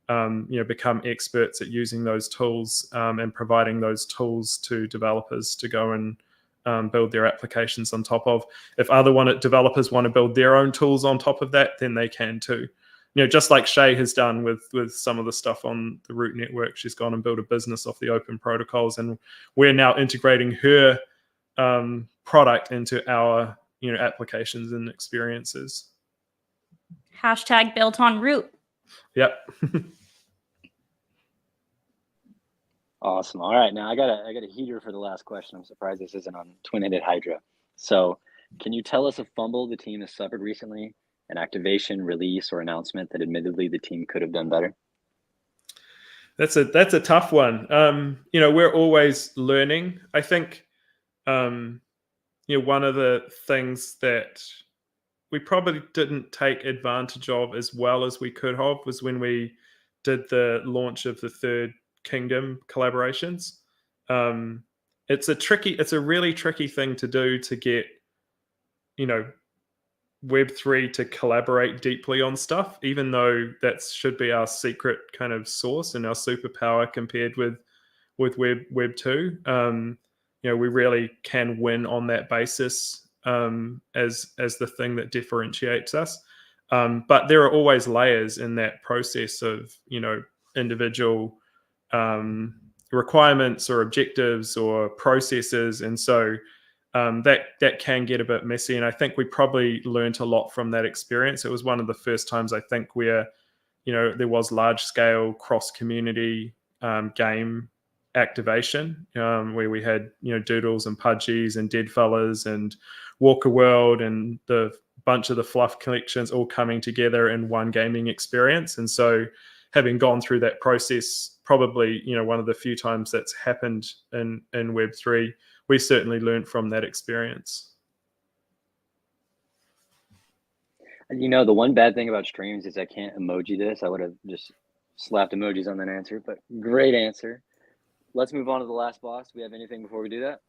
become experts at using those tools and providing those tools to developers to go and build their applications on top of. If developers want to build their own tools on top of that, then they can too. Just like Shay has done with some of the stuff on the root network, she's gone and built a business off the open protocols, and we're now integrating her product into our applications and experiences. # built on root. Yep. Awesome. All right, now I got a heater for the last question. I'm surprised this isn't on twin-headed Hydra. So can you tell us a fumble the team has suffered recently, an activation, release, or announcement that admittedly the team could have done better? That's a tough one. We're always learning. I think one of the things that we probably didn't take advantage of as well as we could have was when we did the launch of the Third Kingdom collaborations. It's a really tricky thing to do to get, Web3 to collaborate deeply on stuff, even though that should be our secret kind of source and our superpower compared with Web 2. We really can win on that basis as the thing that differentiates us. But there are always layers in that process of, individual requirements or objectives or processes. And so that can get a bit messy. And I think we probably learned a lot from that experience. It was one of the first times I think where, there was large scale cross community game activation where we had, Doodles and Pudgies and Deadfellas and Walker World and the bunch of the Fluff collections all coming together in one gaming experience. And so having gone through that process, probably, one of the few times that's happened in Web3, we certainly learned from that experience. The one bad thing about streams is I can't emoji this. I would have just slapped emojis on that answer, but great answer. Let's move on to the last boss. Do we have anything before we do that?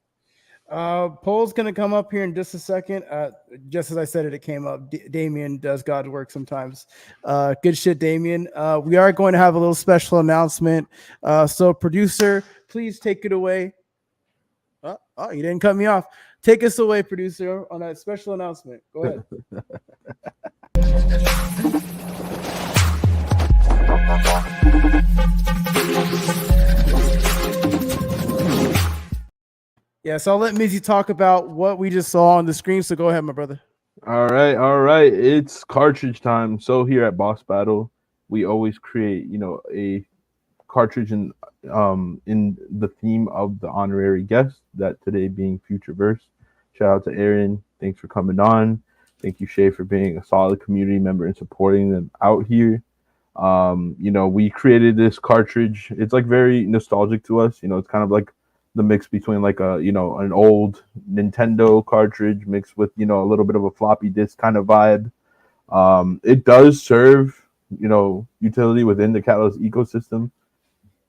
Poll's going to come up here in just a second. Just as I said it came up. Damien does God's work sometimes. Good shit, Damien. We are going to have a little special announcement. So producer, please take it away. Oh, you didn't cut me off. Take us away, producer, on that special announcement. Go ahead. Yeah, so I'll let Mizzy talk about what we just saw on the screen. So go ahead, my brother. All right. It's cartridge time. So here at Boss Battle, we always create, a cartridge in the theme of the honorary guest, that today being Futureverse. Shout out to Aaron. Thanks for coming on. Thank you, Shay, for being a solid community member and supporting them out here. We created this cartridge. It's like very nostalgic to us. It's kind of like the mix between like an old Nintendo cartridge mixed with, a little bit of a floppy disk kind of vibe. It does serve, utility within the Catalyst ecosystem.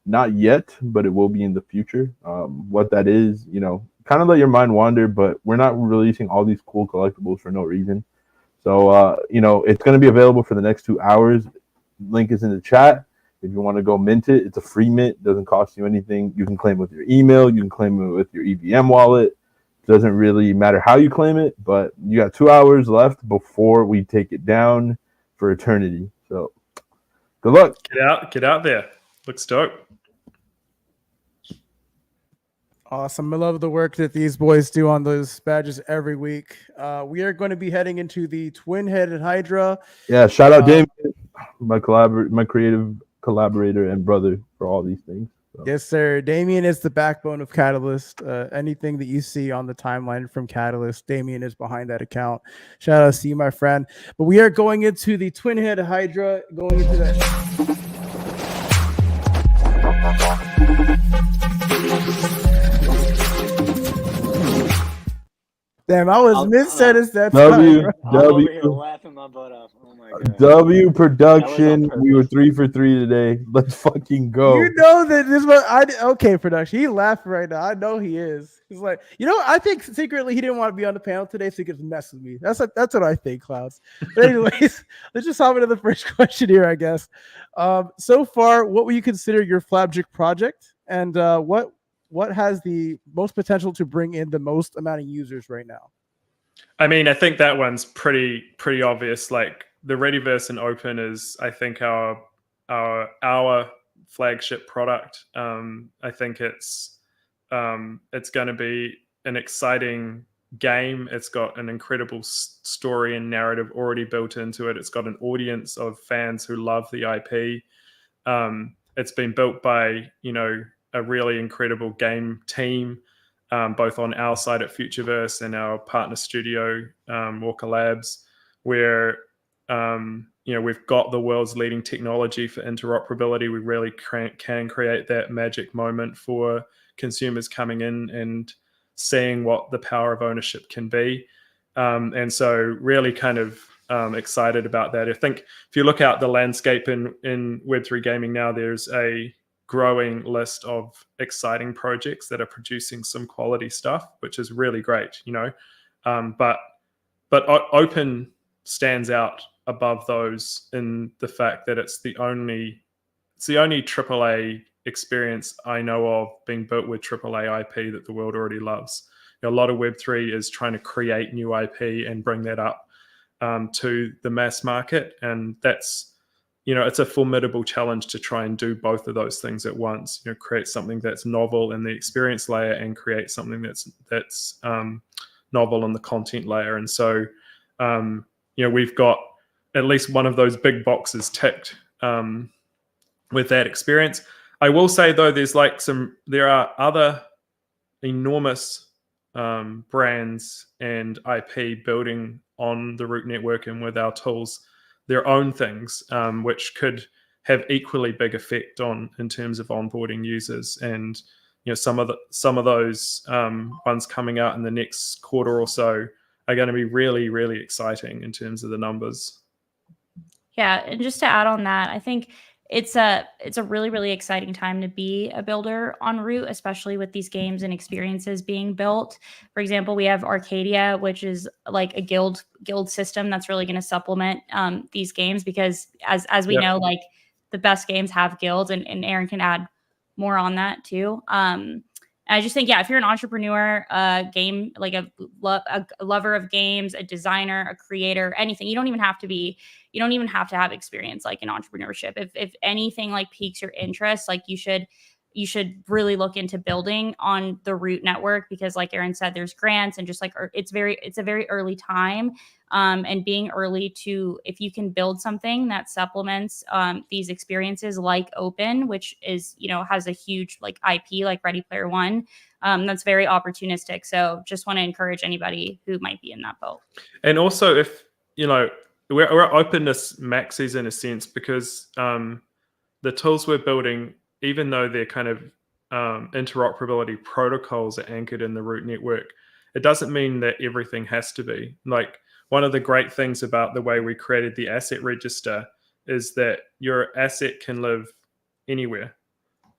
Not yet, but it will be in the future. What that is, kind of let your mind wander, but we're not releasing all these cool collectibles for no reason. So, it's going to be available for the next 2 hours. Link is in the chat. If you want to go mint it, it's a free mint. Doesn't cost you anything. You can claim with your email. You can claim it with your EVM wallet. Doesn't really matter how you claim it, but you got 2 hours left before we take it down for eternity. So good luck. Get out there. Looks dope. Awesome. I love the work that these boys do on those badges every week. We are going to be heading into the twin-headed Hydra. Yeah, shout out Damien, my creative collaborator and brother, for all these things. So. Yes, sir. Damien is the backbone of Catalyst. Anything that you see on the timeline from Catalyst, Damien is behind that account. Shout out to you, my friend. But we are going into the twin-headed Hydra, going into that. Damn, I was mid-sentence that time. Laughing my butt off. Oh my god. W production. We were 3 for 3 today. Let's fucking go. You know that this was okay, production. He laughing right now. I know he is. He's like, I think secretly he didn't want to be on the panel today, so he could mess with me. That's what I think, Clouds. But anyways, let's just hop into the first question here, I guess. So far, what would you consider your flagship project, and what has the most potential to bring in the most amount of users right now? I mean, I think that one's pretty obvious. Like the Readyverse and Open is, I think, our flagship product. I think it's going to be an exciting game. It's got an incredible story and narrative already built into it. It's got an audience of fans who love the IP. It's been built by, a really incredible game team, both on our side at Futureverse and our partner studio, Walker Labs, where we've got the world's leading technology for interoperability. We really can create that magic moment for consumers coming in and seeing what the power of ownership can be. And so really kind of excited about that. I think if you look out the landscape in Web3 gaming now, there's a growing list of exciting projects that are producing some quality stuff, which is really great, but Open stands out above those in the fact that it's the only AAA experience I know of being built with AAA IP that the world already loves. A lot of Web3 is trying to create new IP and bring that up to the mass market, and that's it's a formidable challenge to try and do both of those things at once. Create something that's novel in the experience layer and create something that's novel on the content layer. And so, we've got at least one of those big boxes ticked with that experience. I will say though, there are other enormous brands and IP building on the Root network and with our tools their own things, which could have equally big effect in terms of onboarding users. And some of those ones coming out in the next quarter or so are going to be really, really exciting in terms of the numbers. Yeah, and just to add on that, I think it's a really, really exciting time to be a builder on Root, especially with these games and experiences being built. For example, we have Arcadia, which is like a guild system that's really going to supplement these games, because as we know, like the best games have guilds, and Aaron can add more on that too. I just think, if you're an entrepreneur, game, like a lover of games, a designer, a creator, anything, you don't even have to have experience like in entrepreneurship. If anything like piques your interest, like you should you should really look into building on the root network, because like Aaron said, there's grants and just like it's a very early time. And being early to, if you can build something that supplements these experiences like Open, which is, has a huge like IP like Ready Player One, that's very opportunistic. So just want to encourage anybody who might be in that boat. And also, if we're at openness maxis in a sense, because the tools we're building, even though they're kind of interoperability protocols are anchored in the root network, it doesn't mean that everything has to be. Like, one of the great things about the way we created the asset register is that your asset can live anywhere,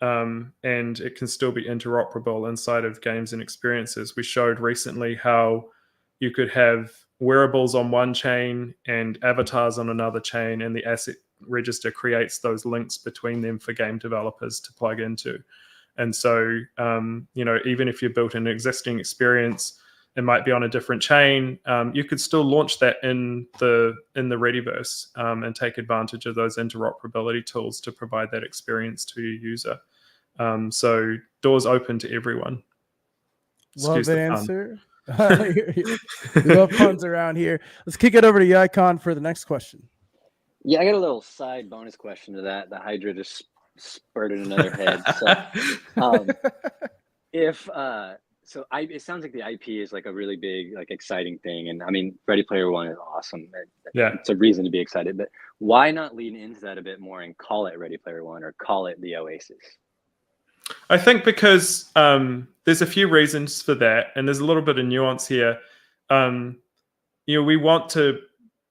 and it can still be interoperable inside of games and experiences. We showed recently how you could have wearables on one chain and avatars on another chain, and the asset register creates those links between them for game developers to plug into. And so, even if you built an existing experience, it might be on a different chain, you could still launch that in the Rediverse and take advantage of those interoperability tools to provide that experience to your user. So doors open to everyone. Love the answer. We love puns around here. Let's kick it over to Yikon for the next question. Yeah, I got a little side bonus question to that. The Hydra just spurted another head. So, it sounds like the IP is like a really big, like exciting thing. And I mean, Ready Player One is awesome. Yeah, it's a reason to be excited. But why not lean into that a bit more and call it Ready Player One or call it the Oasis? I think because there's a few reasons for that, and there's a little bit of nuance here. We want to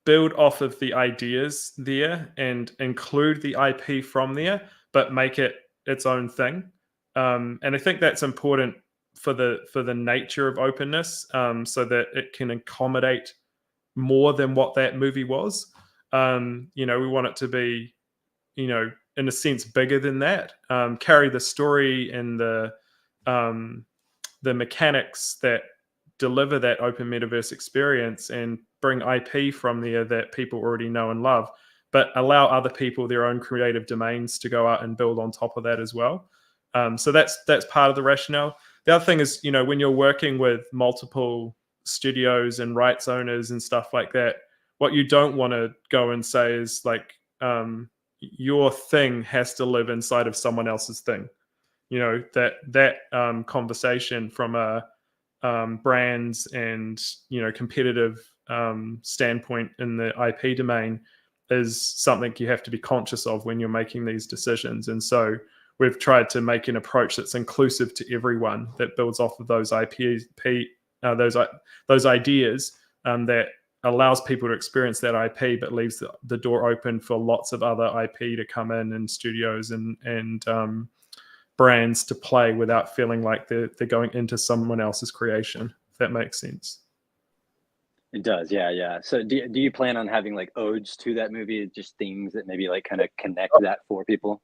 build off of the ideas there and include the IP from there, but make it its own thing. And I think that's important for the nature of openness, so that it can accommodate more than what that movie was. We want it to be, in a sense, bigger than that, carry the story and the mechanics that deliver that open metaverse experience, and bring IP from there that people already know and love, but allow other people their own creative domains to go out and build on top of that as well. So that's part of the rationale. The other thing is, when you're working with multiple studios and rights owners and stuff like that, what you don't want to go and say is like, your thing has to live inside of someone else's thing. That conversation from a brands and competitive standpoint in the IP domain is something you have to be conscious of when you're making these decisions. And so we've tried to make an approach that's inclusive to everyone, that builds off of those those ideas, that allows people to experience that IP, but leaves the door open for lots of other IP to come in, and studios and brands to play without feeling like they're going into someone else's creation. If that makes sense. It does, yeah. So do you plan on having like odes to that movie, just things that maybe like kind of connect that for people?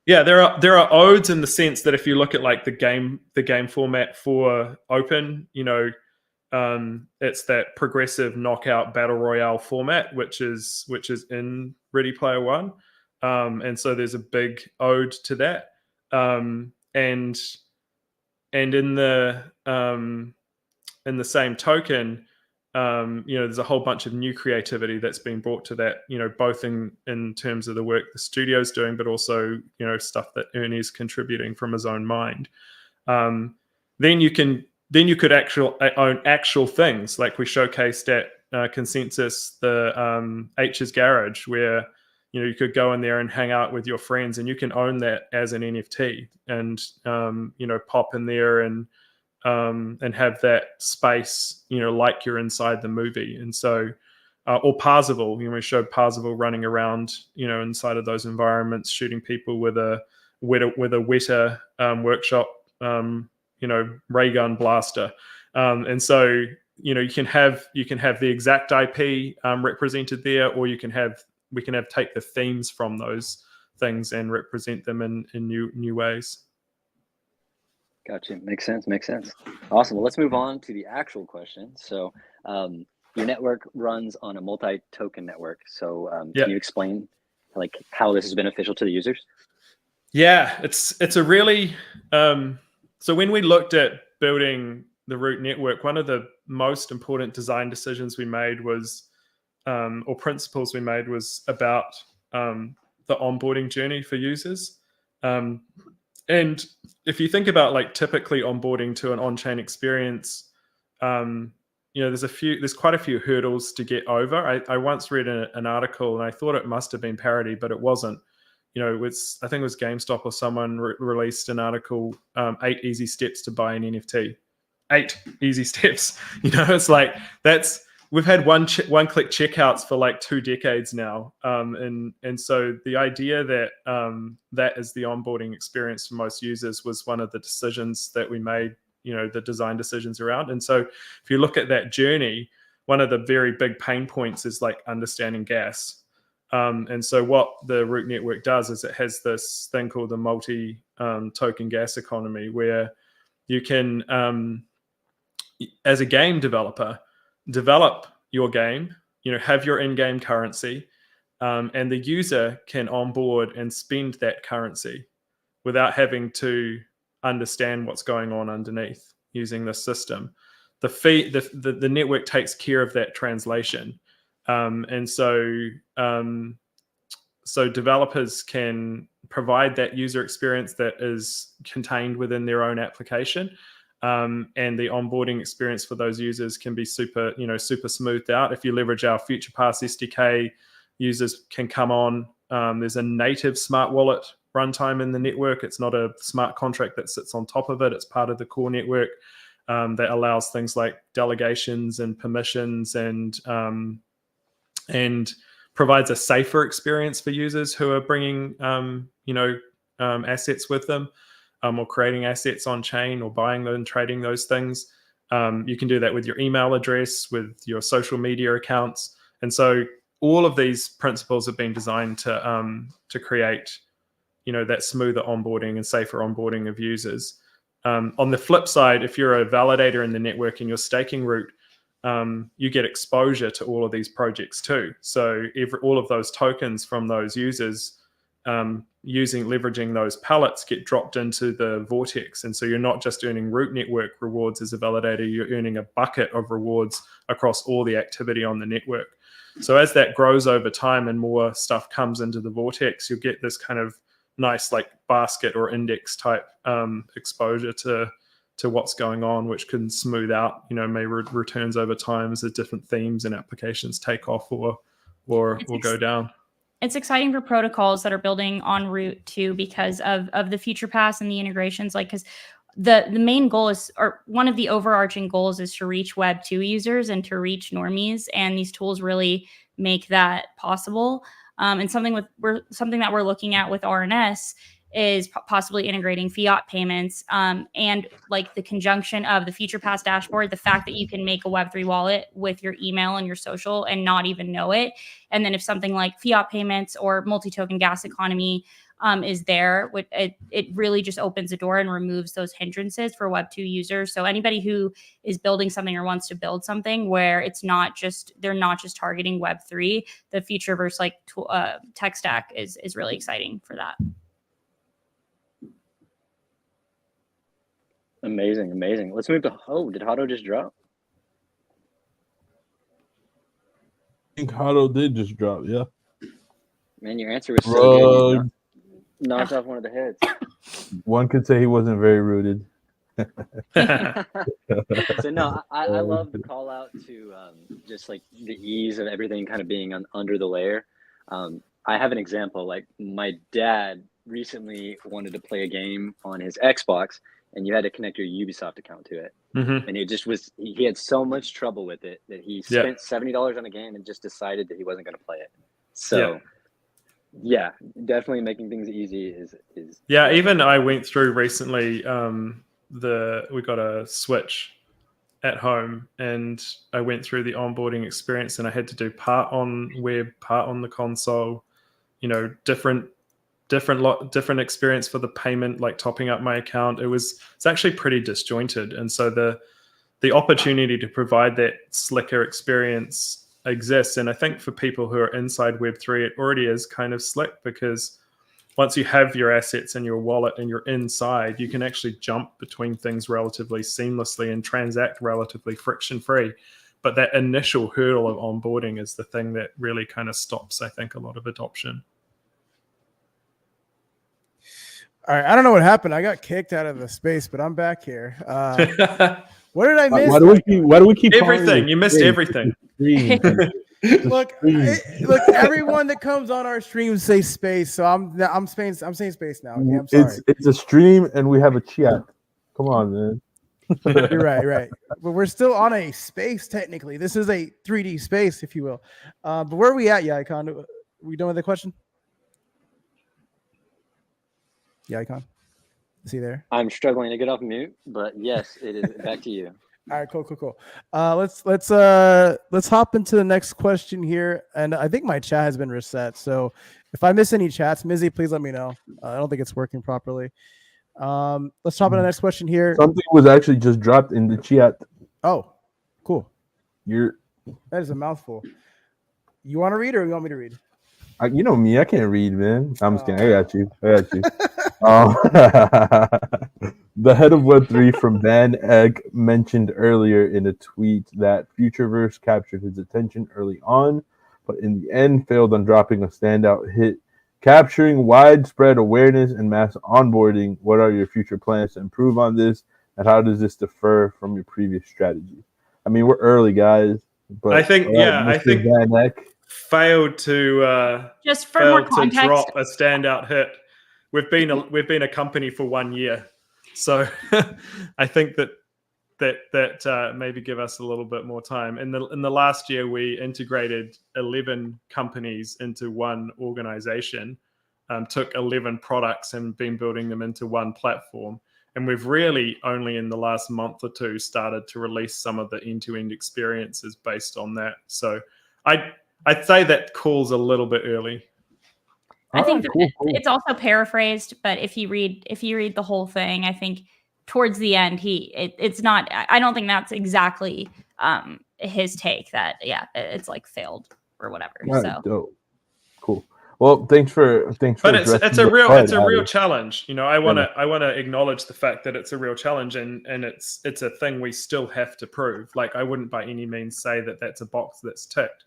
Yeah, there are odes in the sense that if you look at like the game format for Open, it's that progressive knockout battle royale format, which is in Ready Player One, and so there's a big ode to that, and in the same token, there's a whole bunch of new creativity that's been brought to that, both in terms of the work the studio's doing, but also, stuff that Ernie's contributing from his own mind. Then you could own actual things, like we showcased at Consensus, the H's Garage, where, you could go in there and hang out with your friends, and you can own that as an NFT and, pop in there and have that space, like you're inside the movie. And so, or Parzival, we showed Parzival running around, inside of those environments, shooting people with a Weta workshop, ray gun blaster. And so, you can have the exact IP represented there, or we can take the themes from those things and represent them in new ways. Gotcha. Makes sense. Awesome. Well, let's move on to the actual question. So your network runs on a multi-token network. So can you explain like how this is beneficial to the users? Yeah, it's a really so when we looked at building the root network, one of the most important design decisions we made was or principles we made was about the onboarding journey for users. And if you think about like typically onboarding to an on-chain experience, there's quite a few hurdles to get over. I once read an article and I thought it must have been parody, but it wasn't. I think it was GameStop or someone released an article, 8 easy steps to buy an NFT. 8 easy steps. It's like we've had one-click checkouts for like 2 decades now, and so the idea that that is the onboarding experience for most users was one of the decisions that we made, the design decisions around. And so if you look at that journey, one of the very big pain points is like understanding gas. And so what the root network does is it has this thing called the multi-token gas economy, where you can, as a game developer, develop your game, have your in-game currency, and the user can onboard and spend that currency without having to understand what's going on underneath using the system. The network takes care of that translation. And so developers can provide that user experience that is contained within their own application. And the onboarding experience for those users can be super smoothed out. If you leverage our Futureverse SDK, users can come on. There's a native smart wallet runtime in the network. It's not a smart contract that sits on top of it. It's part of the core network that allows things like delegations and permissions and provides a safer experience for users who are bringing assets with them. Or creating assets on chain or buying and trading those things. You can do that with your email address, with your social media accounts. And so all of these principles have been designed to create, that smoother onboarding and safer onboarding of users. On the flip side, if you're a validator in the network and you're staking root, you get exposure to all of these projects too. So all of those tokens from those users leveraging those pallets get dropped into the vortex. And so you're not just earning root network rewards as a validator, you're earning a bucket of rewards across all the activity on the network. So as that grows over time and more stuff comes into the vortex, you'll get this kind of nice like basket or index type exposure to what's going on, which can smooth out, maybe returns over time as the different themes and applications take off or go down. It's exciting for protocols that are building on root too, because of the Futureverse and the integrations. Like, because the main goal is, or one of the overarching goals is to reach Web 2 users and to reach normies, and these tools really make that possible. And something that we're looking at with RNS is possibly integrating fiat payments, and like the conjunction of the Futureverse dashboard, the fact that you can make a Web3 wallet with your email and your social and not even know it. And then if something like fiat payments or multi-token gas economy is there, it really just opens the door and removes those hindrances for Web2 users. So anybody who is building something or wants to build something where they're not just targeting Web3, the Futureverse tech stack is really exciting for that. Amazing. Let's move to did Hado just drop? I think Hado did just drop, yeah. Man, your answer was so good. Knocked off one of the heads. One could say he wasn't very rooted. So no, I love the call out to just like the ease of everything kind of being under the layer. I have an example. Like my dad recently wanted to play a game on his Xbox, and you had to connect your Ubisoft account to it. Mm-hmm. And he had so much trouble with it that he spent $70 on a game and just decided that he wasn't going to play it. So yeah, definitely making things easy is even I went through recently, we got a Switch at home, and I went through the onboarding experience, and I had to do part on web, part on the console, different experience for the payment, like topping up my account. It's actually pretty disjointed. And so the opportunity to provide that slicker experience exists. And I think for people who are inside Web3, it already is kind of slick, because once you have your assets in your wallet and you're inside, you can actually jump between things relatively seamlessly and transact relatively friction-free. But that initial hurdle of onboarding is the thing that really kind of stops, I think, a lot of adoption. All right, I don't know what happened. I got kicked out of the space, but I'm back here. What did I miss? Why do we keep everything? You missed everything. Look, everyone that comes on our stream say space, so I'm saying space now. Okay, I'm sorry. It's a stream and we have a chat. Come on, man. You're right. But we're still on a space technically. This is a 3D space, if you will. But where are we at, Icon? Are we done with the question? Icon, is he there? I'm struggling to get off mute, but yes, it is. Back to you. All right, cool. Let's hop into the next question here, and I think my chat has been reset. So if I miss any chats, Mizzy, please let me know. I don't think it's working properly. Let's hop into the next question here. Something was actually just dropped in the chat. Oh, cool. That is a mouthful. You want to read, or you want me to read? You know me, I can't read, man. I'm just kidding. I got you. The head of Web3 from Van Egg mentioned earlier in a tweet that Futureverse captured his attention early on, but in the end failed on dropping a standout hit, capturing widespread awareness and mass onboarding. What are your future plans to improve on this, and how does this differ from your previous strategy? I mean, we're early, guys, but I think Van Egg failed to just for more context, to drop a standout hit. We've been a company for 1 year, so I think that maybe give us a little bit more time. In the last year, we integrated 11 companies into one organization, took 11 products and been building them into one platform. And we've really only in the last month or two started to release some of the end-to-end experiences based on that. So I'd say that call's a little bit early. I think it's also paraphrased, but if you read the whole thing, I think towards the end it's not. I don't think that's exactly his take. That it's like failed or whatever. So dope. Cool. Well, thanks for. But it's a real challenge. You know, I want to acknowledge the fact that it's a real challenge, and it's a thing we still have to prove. Like, I wouldn't by any means say that that's a box that's ticked.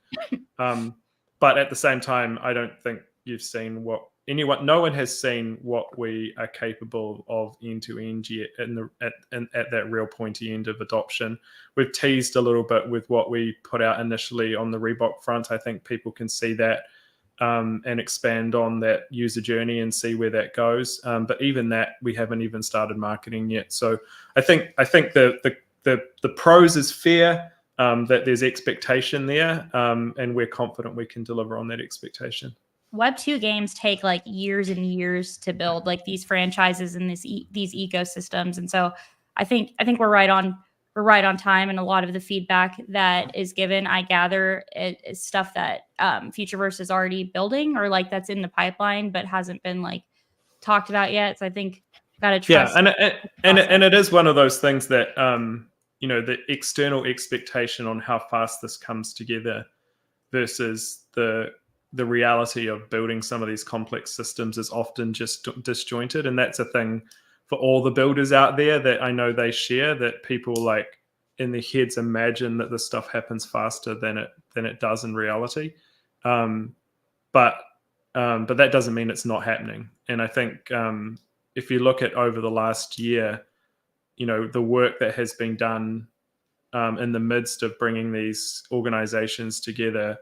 But at the same time, I don't think you've seen no one has seen what we are capable of end to end yet at that real pointy end of adoption. We've teased a little bit with what we put out initially on the Reebok front. I think people can see that and expand on that user journey and see where that goes. But even that, we haven't even started marketing yet. So I think the pros is fair, that there's expectation there, and we're confident we can deliver on that expectation. Web 2 games take like years and years to build, like these franchises and these ecosystems. And so I think we're right on time. And a lot of the feedback that is given, I gather, is stuff that Futureverse is already building, or like that's in the pipeline but hasn't been like talked about yet. So I think gotta trust. Yeah, and it is one of those things that the external expectation on how fast this comes together versus the reality of building some of these complex systems is often just disjointed. And that's a thing for all the builders out there that I know they share, that people like in their heads imagine that this stuff happens faster than it does in reality. But that doesn't mean it's not happening. And I think if you look at over the last year, the work that has been done in the midst of bringing these organizations together,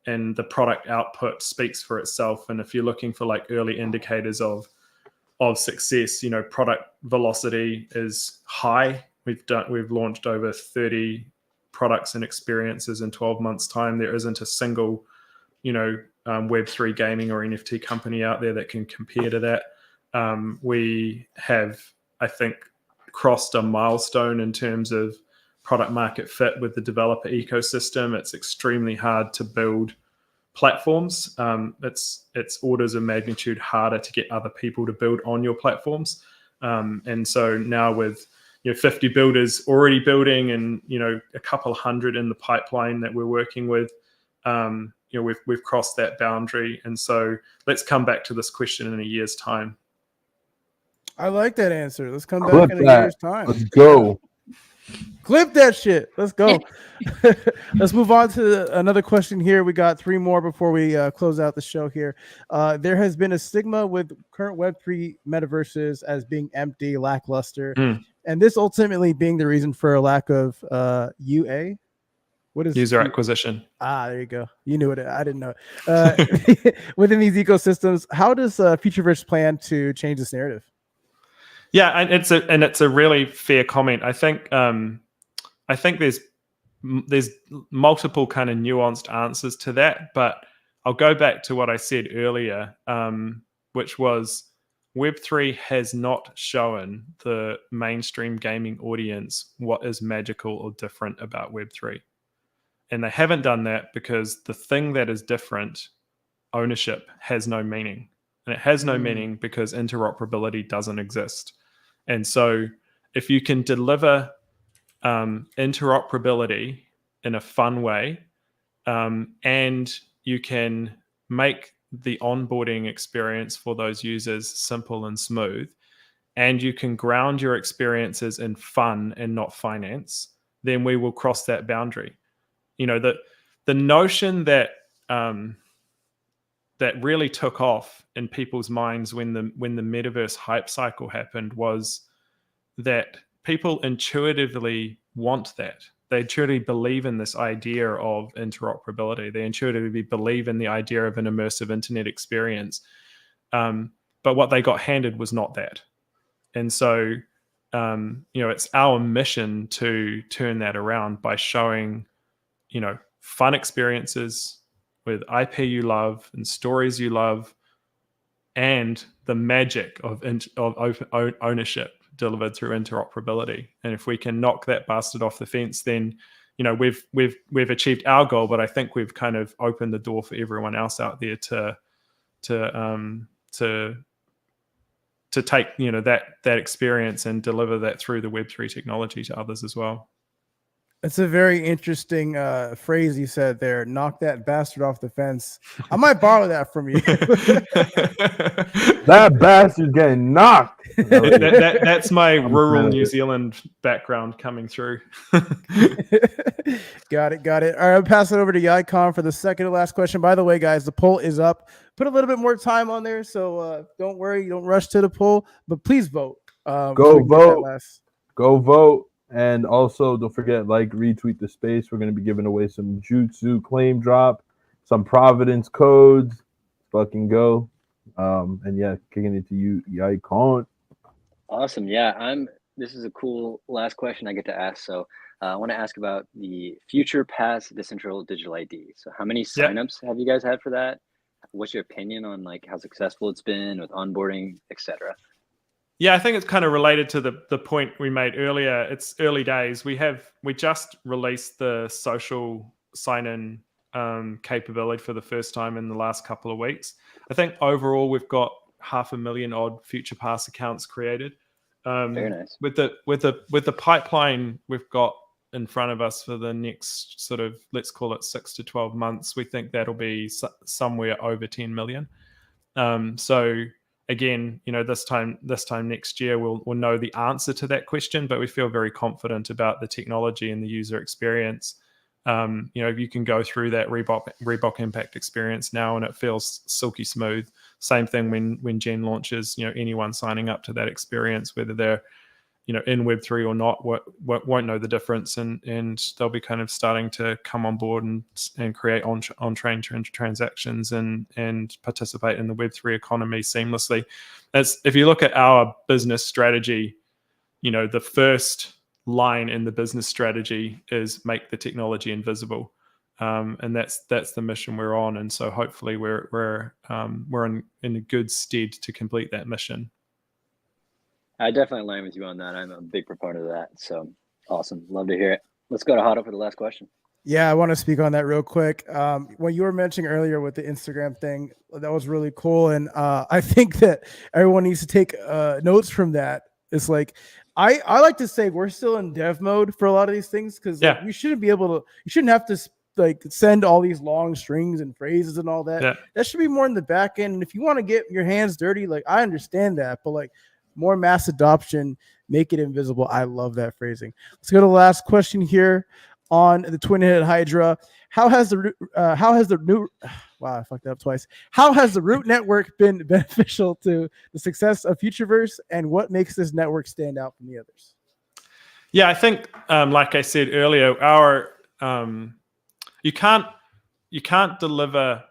and the product output speaks for itself. And if you're looking for like early indicators of success, product velocity is high. We've launched over 30 products and experiences in 12 months time. There isn't a single, Web3 gaming or NFT company out there that can compare to that. We have, I think, crossed a milestone in terms of product market fit with the developer ecosystem. It's extremely hard to build platforms. It's orders of magnitude harder to get other people to build on your platforms. And so now with 50 builders already building and a couple hundred in the pipeline that we're working with, we've crossed that boundary. And so let's come back to this question in a year's time. I like that answer. Let's come Clip back in a that. year's time. Let's go. Clip that shit. Let's go. Let's move on to another question here. We got 3 more before we close out the show here. There has been a stigma with current Web3 metaverses as being empty, lackluster, and this ultimately being the reason for a lack of UA. What is user acquisition? There you go. You knew it. I didn't know. Within these ecosystems, how does Futureverse plan to change this narrative? Yeah, and it's a really fair comment. I think there's multiple kind of nuanced answers to that, but I'll go back to what I said earlier, which was Web3 has not shown the mainstream gaming audience what is magical or different about Web3. And they haven't done that because the thing that is different, ownership, has no meaning. And it has no meaning because interoperability doesn't exist. And so if you can deliver interoperability in a fun way, and you can make the onboarding experience for those users simple and smooth, and you can ground your experiences in fun and not finance, then we will cross that boundary. The notion that that really took off in people's minds when the metaverse hype cycle happened was that people intuitively want that. They intuitively believe in this idea of interoperability. They intuitively believe in the idea of an immersive internet experience. But what they got handed was not that. And so, it's our mission to turn that around by showing, fun experiences with IP you love and stories you love, and the magic of ownership delivered through interoperability. And if we can knock that bastard off the fence, then we've achieved our goal. But I think we've kind of opened the door for everyone else out there to take that experience and deliver that through the Web3 technology to others as well. It's a very interesting phrase you said there. Knock that bastard off the fence. I might borrow that from you. That bastard's getting knocked. That's my rural New Zealand background coming through. Got it. All right, I'll pass it over to Yicon for the second to last question. By the way, guys, the poll is up. Put a little bit more time on there, so don't worry, don't rush to the poll, but please vote. Go vote. And also, don't forget, retweet the space. We're going to be giving away some Jutsu claim drop, some Providence codes. Fucking go. And yeah, kicking it to you, Yicon. Awesome. Yeah, this is a cool last question I get to ask. So I want to ask about the Future Pass Decentralized Digital ID. So how many signups have you guys had for that? What's your opinion on how successful it's been with onboarding, etc.? Yeah, I think it's kind of related to the point we made earlier. It's early days. We just released the social sign-in capability for the first time in the last couple of weeks. I think overall we've got 500,000 odd Future Pass accounts created. Very nice. With the pipeline we've got in front of us for the next sort of, let's call it 6 to 12 months, we think that'll be somewhere over 10 million. So again, this time next year, we'll know the answer to that question, but we feel very confident about the technology and the user experience. If you can go through that Reebok Impact experience now and it feels silky smooth. Same thing when Gen launches, anyone signing up to that experience, whether they're, in Web3 or not, won't know the difference, and they'll be kind of starting to come on board and create on-chain transactions and participate in the Web3 economy seamlessly. If you look at our business strategy, the first line in the business strategy is make the technology invisible, and that's the mission we're on. And so hopefully we're in a good stead to complete that mission. I definitely align with you on that. I'm a big proponent of that. So awesome. Love to hear it. Let's go to Hado for the last question. Yeah, I want to speak on that real quick. When you were mentioning earlier with the Instagram thing, that was really cool. And I think that everyone needs to take notes from that. It's I like to say we're still in dev mode for a lot of these things because you shouldn't have to like send all these long strings and phrases and all that. Yeah. That should be more in the back end. And if you want to get your hands dirty, like I understand that, but like more mass adoption, make it invisible. I love that phrasing. Let's go to the last question here on the twin-headed Hydra. How has the new wow, I fucked that up twice. How has the Root network been beneficial to the success of Futureverse, and what makes this network stand out from the others? Yeah, I think, like I said earlier, our you can't deliver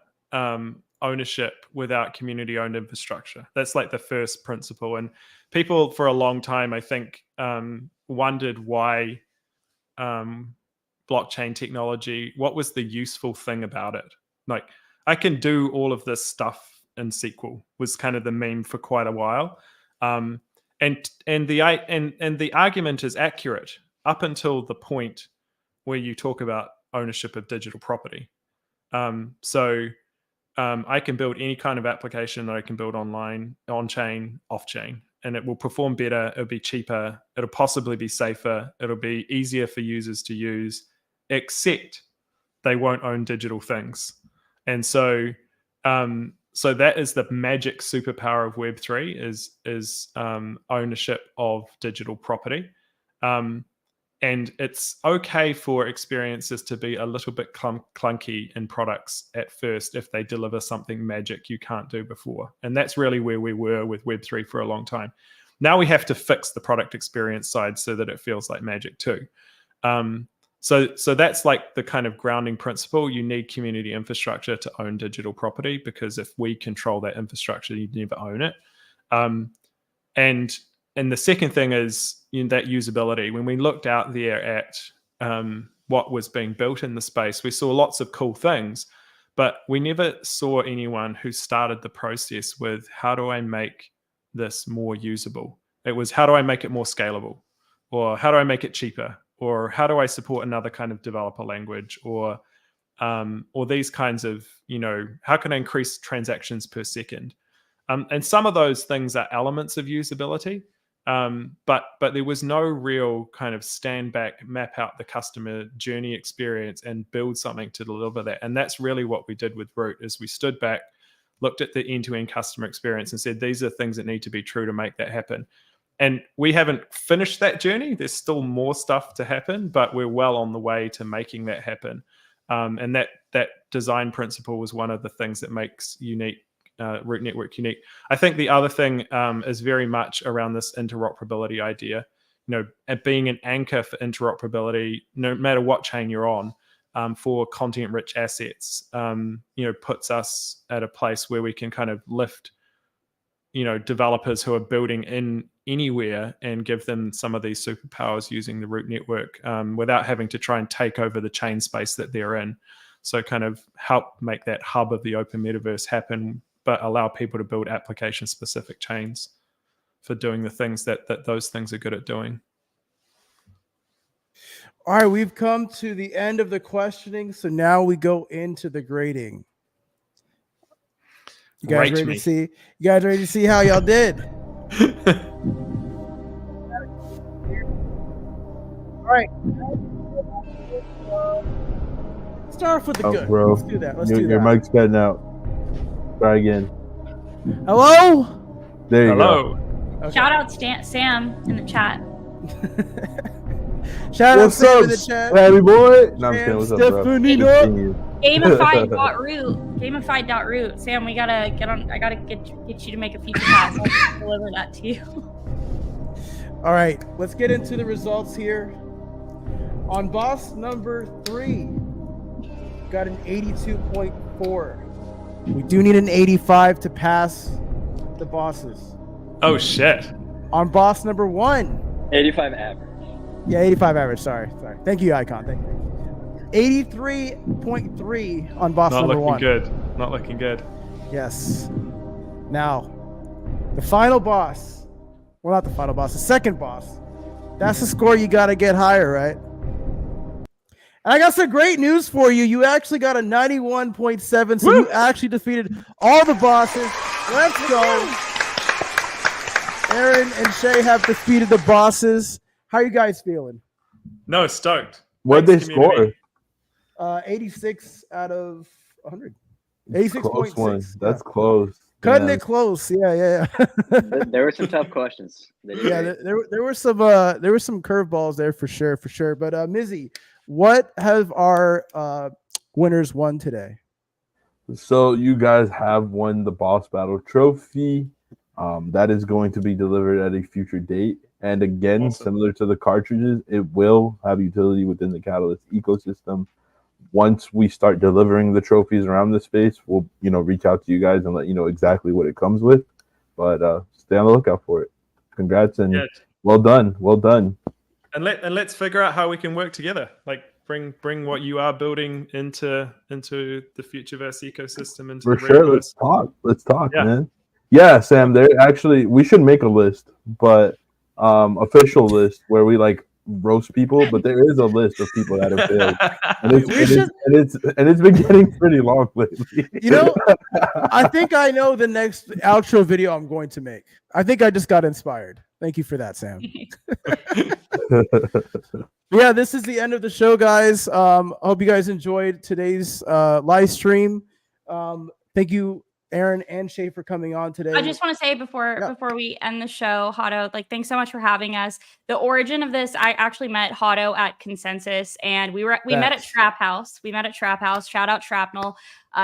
ownership without community-owned infrastructure. That's like the first principle. And people for a long time, I think, wondered why blockchain technology, what was the useful thing about it? Like, I can do all of this stuff in SQL was kind of the meme for quite a while. And the argument is accurate up until the point where you talk about ownership of digital property. So I can build any kind of application that I can build online, on-chain, off-chain, and it will perform better. It'll be cheaper. It'll possibly be safer. It'll be easier for users to use, except they won't own digital things. And so so that is the magic superpower of Web3 is ownership of digital property. And it's okay for experiences to be a little bit clunky in products at first if they deliver something magic you can't do before. And that's really where we were with Web3 for a long time. Now we have to fix the product experience side so that it feels like magic too. So that's like the kind of grounding principle. You need community infrastructure to own digital property, because if we control that infrastructure, you never own it. And the second thing is that usability. When we looked out there at what was being built in the space, we saw lots of cool things, but we never saw anyone who started the process with, how do I make this more usable? It was, how do I make it more scalable? Or how do I make it cheaper? Or how do I support another kind of developer language? Or these kinds of, how can I increase transactions per second? And some of those things are elements of usability. But there was no real kind of stand back, map out the customer journey experience and build something to deliver that. And that's really what we did with Root, is we stood back, looked at the end-to-end customer experience and said, these are things that need to be true to make that happen. And we haven't finished that journey. There's still more stuff to happen, but we're well on the way to making that happen. And that design principle was one of the things that makes Root Network unique. I think the other thing is very much around this interoperability idea. Being an anchor for interoperability, no matter what chain you're on, for content-rich assets, puts us at a place where we can kind of lift, developers who are building in anywhere and give them some of these superpowers using the Root Network without having to try and take over the chain space that they're in. So kind of help make that hub of the open metaverse happen, but allow people to build application-specific chains for doing the things that those things are good at doing. All right, we've come to the end of the questioning, so now we go into the grading. You guys ready to see? You guys ready to see how y'all did? All right. Start off with the good. Bro. Let's do that. Your mic's cutting out. Try again. Hello? There you go. Okay. Shout out Sam in the chat. Shout out Sam in the chat. Happy boy. No, I'm kidding. What's up, bro? Gamified.root. Sam, we gotta get on. I gotta get you to make a future pass. I'll deliver that to you. All right, let's get into the results here. On boss number 3, got an 82.4. We do need an 85 to pass the bosses. Oh shit. On boss number 1. 85 average. Yeah, 85 average. Sorry. Thank you, Icon. Thank you. 83.3 on boss number 1. Not looking good. Yes. Now, the final boss. Well, not the final boss. The second boss. That's the score you got to get higher, right? And I got some great news for you. You actually got a 91.7, so you actually defeated all the bosses. Let's go. Aaron and Shay have defeated the bosses. How are you guys feeling? No, stoked. What'd they score? 86 out of 100. Close one. 86.6. That's close. Cutting Damn. it close. Yeah. There were some tough questions. Yeah, there were some curveballs there for sure. But Mizzy, what have our winners won today? So you guys have won the boss battle trophy. That is going to be delivered at a future date. And again, Awesome. Similar to the cartridges, it will have utility within the Catalyst ecosystem. Once we start delivering the trophies around the space, we'll reach out to you guys and let you know exactly what it comes with. But stay on the lookout for it. Congrats and well done. And let's figure out how we can work together. Like bring what you are building into the Futureverse ecosystem. Into for the sure. Ripple. Let's talk, man. Yeah, Sam. We should make a list, but official list where we roast people, but there is a list of people that have failed, and it's been getting pretty long lately. I think I know the next outro video I'm going to make. I think I just got inspired. Thank you for that, Sam. Yeah, this is the end of the show, guys. I hope you guys enjoyed today's live stream. Thank you, Aaron and Shay, for coming on today. I just want to say before we end the show, Hotto, thanks so much for having us. The origin of this, I actually met Hotto at Consensus, and we met at Trap House. Shout out Shrapnel.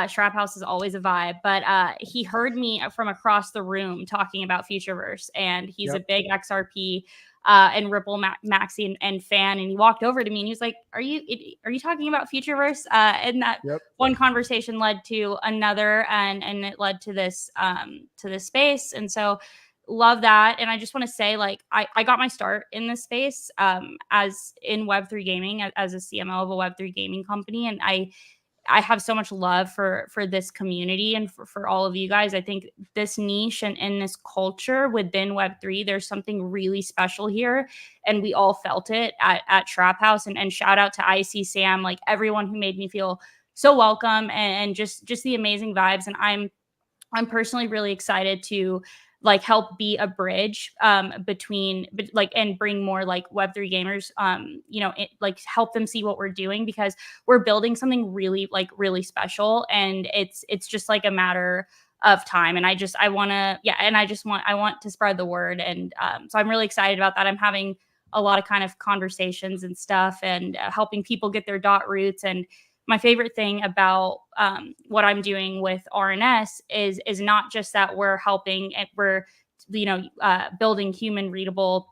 Trap House is always a vibe, but he heard me from across the room talking about Futureverse, and he's a big XRP and Ripple maxi and fan, and he walked over to me and he was like, "Are you talking about Futureverse?" And that one conversation led to another, and it led to this space, and so love that. And I just want to say, I got my start in this space as in Web3 gaming as a CMO of a Web3 gaming company, and I have so much love for this community and for all of you guys. I think this niche and this culture within Web3, there's something really special here. And we all felt it at Trap House. And shout out to IC Sam, everyone who made me feel so welcome and just the amazing vibes. And I'm personally really excited to help be a bridge between and bring more Web3 gamers, help them see what we're doing, because we're building something really special, and it's just a matter of time. And I want to spread the word. And so I'm really excited about that. I'm having a lot of kind of conversations and stuff, and helping people get their roots. And my favorite thing about what I'm doing with RNS is not just that we're helping, we're building human readable,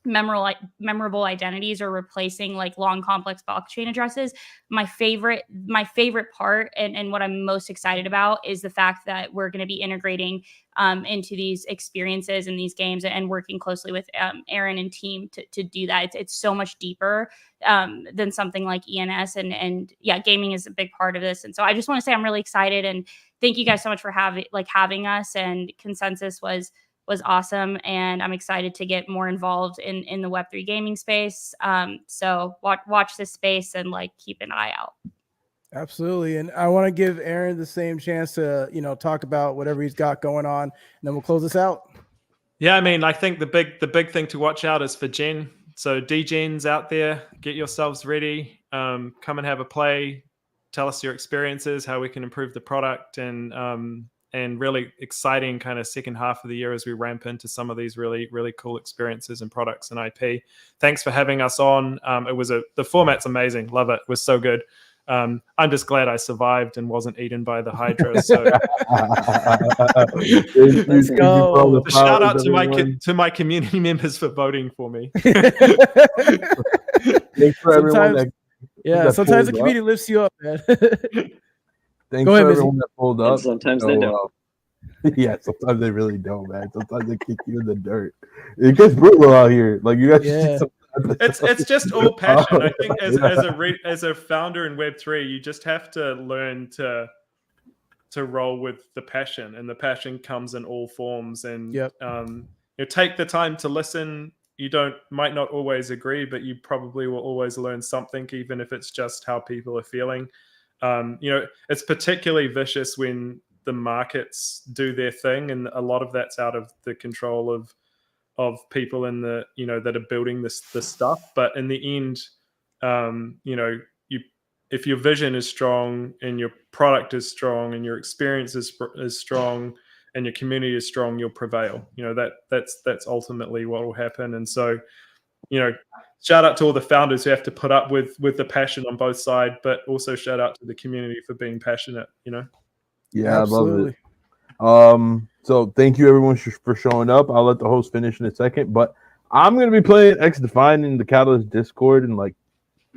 memorable identities, or replacing long complex blockchain addresses. My favorite part and what I'm most excited about is the fact that we're going to be integrating into these experiences and these games, and working closely with Aaron and team to do that. It's so much deeper than something like ENS, and gaming is a big part of this. And so I just want to say I'm really excited, and thank you guys so much for having us. And Consensus was awesome, and I'm excited to get more involved in the Web3 gaming space. So watch this space and keep an eye out. Absolutely. And I want to give Aaron the same chance to, talk about whatever he's got going on, and then we'll close this out. Yeah, I mean, I think the big thing to watch out is for Gen. So DGens out there, get yourselves ready. Come and have a play. Tell us your experiences, how we can improve the product, and really exciting kind of second half of the year as we ramp into some of these really, really cool experiences and products and IP. Thanks for having us on. The format's amazing. Love it. It was so good. I'm just glad I survived and wasn't eaten by the Hydra. So let's go. Shout out to my community members for voting for me. Thanks for everyone. Sometimes the community lifts you up, man. Thanks for everyone that pulled up. And sometimes they don't. Yeah, sometimes they really don't, man. Sometimes they kick you in the dirt. It gets brutal out here. You guys. It's just all passion. I think as a founder in Web3, you just have to learn to roll with the passion, and the passion comes in all forms. And you take the time to listen. You might not always agree, but you probably will always learn something, even if it's just how people are feeling. It's particularly vicious when the markets do their thing, and a lot of that's out of the control of people in the that are building this stuff. But in the end, if your vision is strong and your product is strong and your experience is strong and your community is strong, you'll prevail. That's ultimately what will happen. And so, shout out to all the founders who have to put up with the passion on both sides, but also shout out to the community for being passionate. Yeah, Absolutely. I love it. So thank you everyone for showing up. I'll let the host finish in a second, but I'm gonna be playing X Define in the Catalyst Discord in like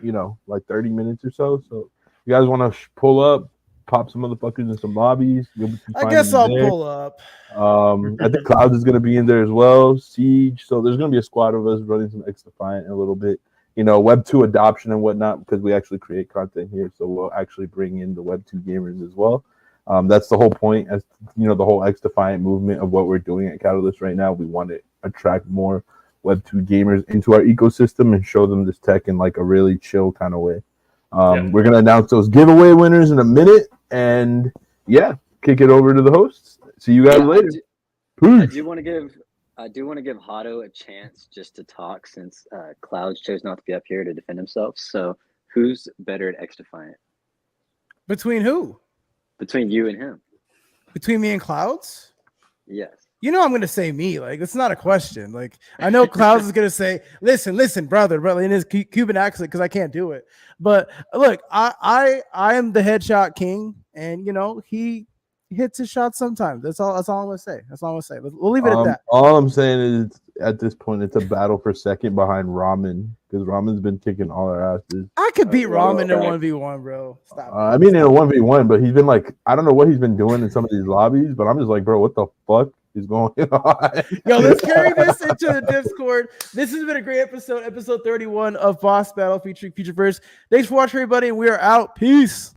30 minutes or so. So you guys want to pull up, pop some motherfuckers in some lobbies. I guess I'll pull up. I think Clouds is gonna be in there as well. Siege. So there's gonna be a squad of us running some X Defiant in a little bit. Web 2 adoption and whatnot, because we actually create content here, so we'll actually bring in the Web 2 gamers as well. That's the whole point, as the whole X Defiant movement of what we're doing at Catalyst right now. We want to attract more Web 2 gamers into our ecosystem and show them this tech in like a really chill kind of way. We're gonna announce those giveaway winners in a minute, and kick it over to the hosts. See you guys later. I do want to give Hato a chance just to talk, since Clouds chose not to be up here to defend himself. So who's better at X Defiant? Between who? Between you and him. Between me and Clouds? Yes. I'm going to say me. Like, it's not a question. Like, I know Clouds is going to say, listen, brother, in his Cuban accent, because I can't do it. But look, I am the headshot king, and he hits his shots sometimes. That's all I'm going to say. We'll leave it at that. All I'm saying is, at this point, it's a battle for second behind Ramen, because Ramen's been kicking all our asses. I could beat Ramen in 1v1, bro. Stop. In a 1v1, but he's been like, I don't know what he's been doing in some of these lobbies, but I'm just like, bro, what the fuck is going on? Yo, let's carry this into the Discord. This has been a great episode 31 of Boss Battle featuring Futureverse. Thanks for watching, everybody, and we are out. Peace.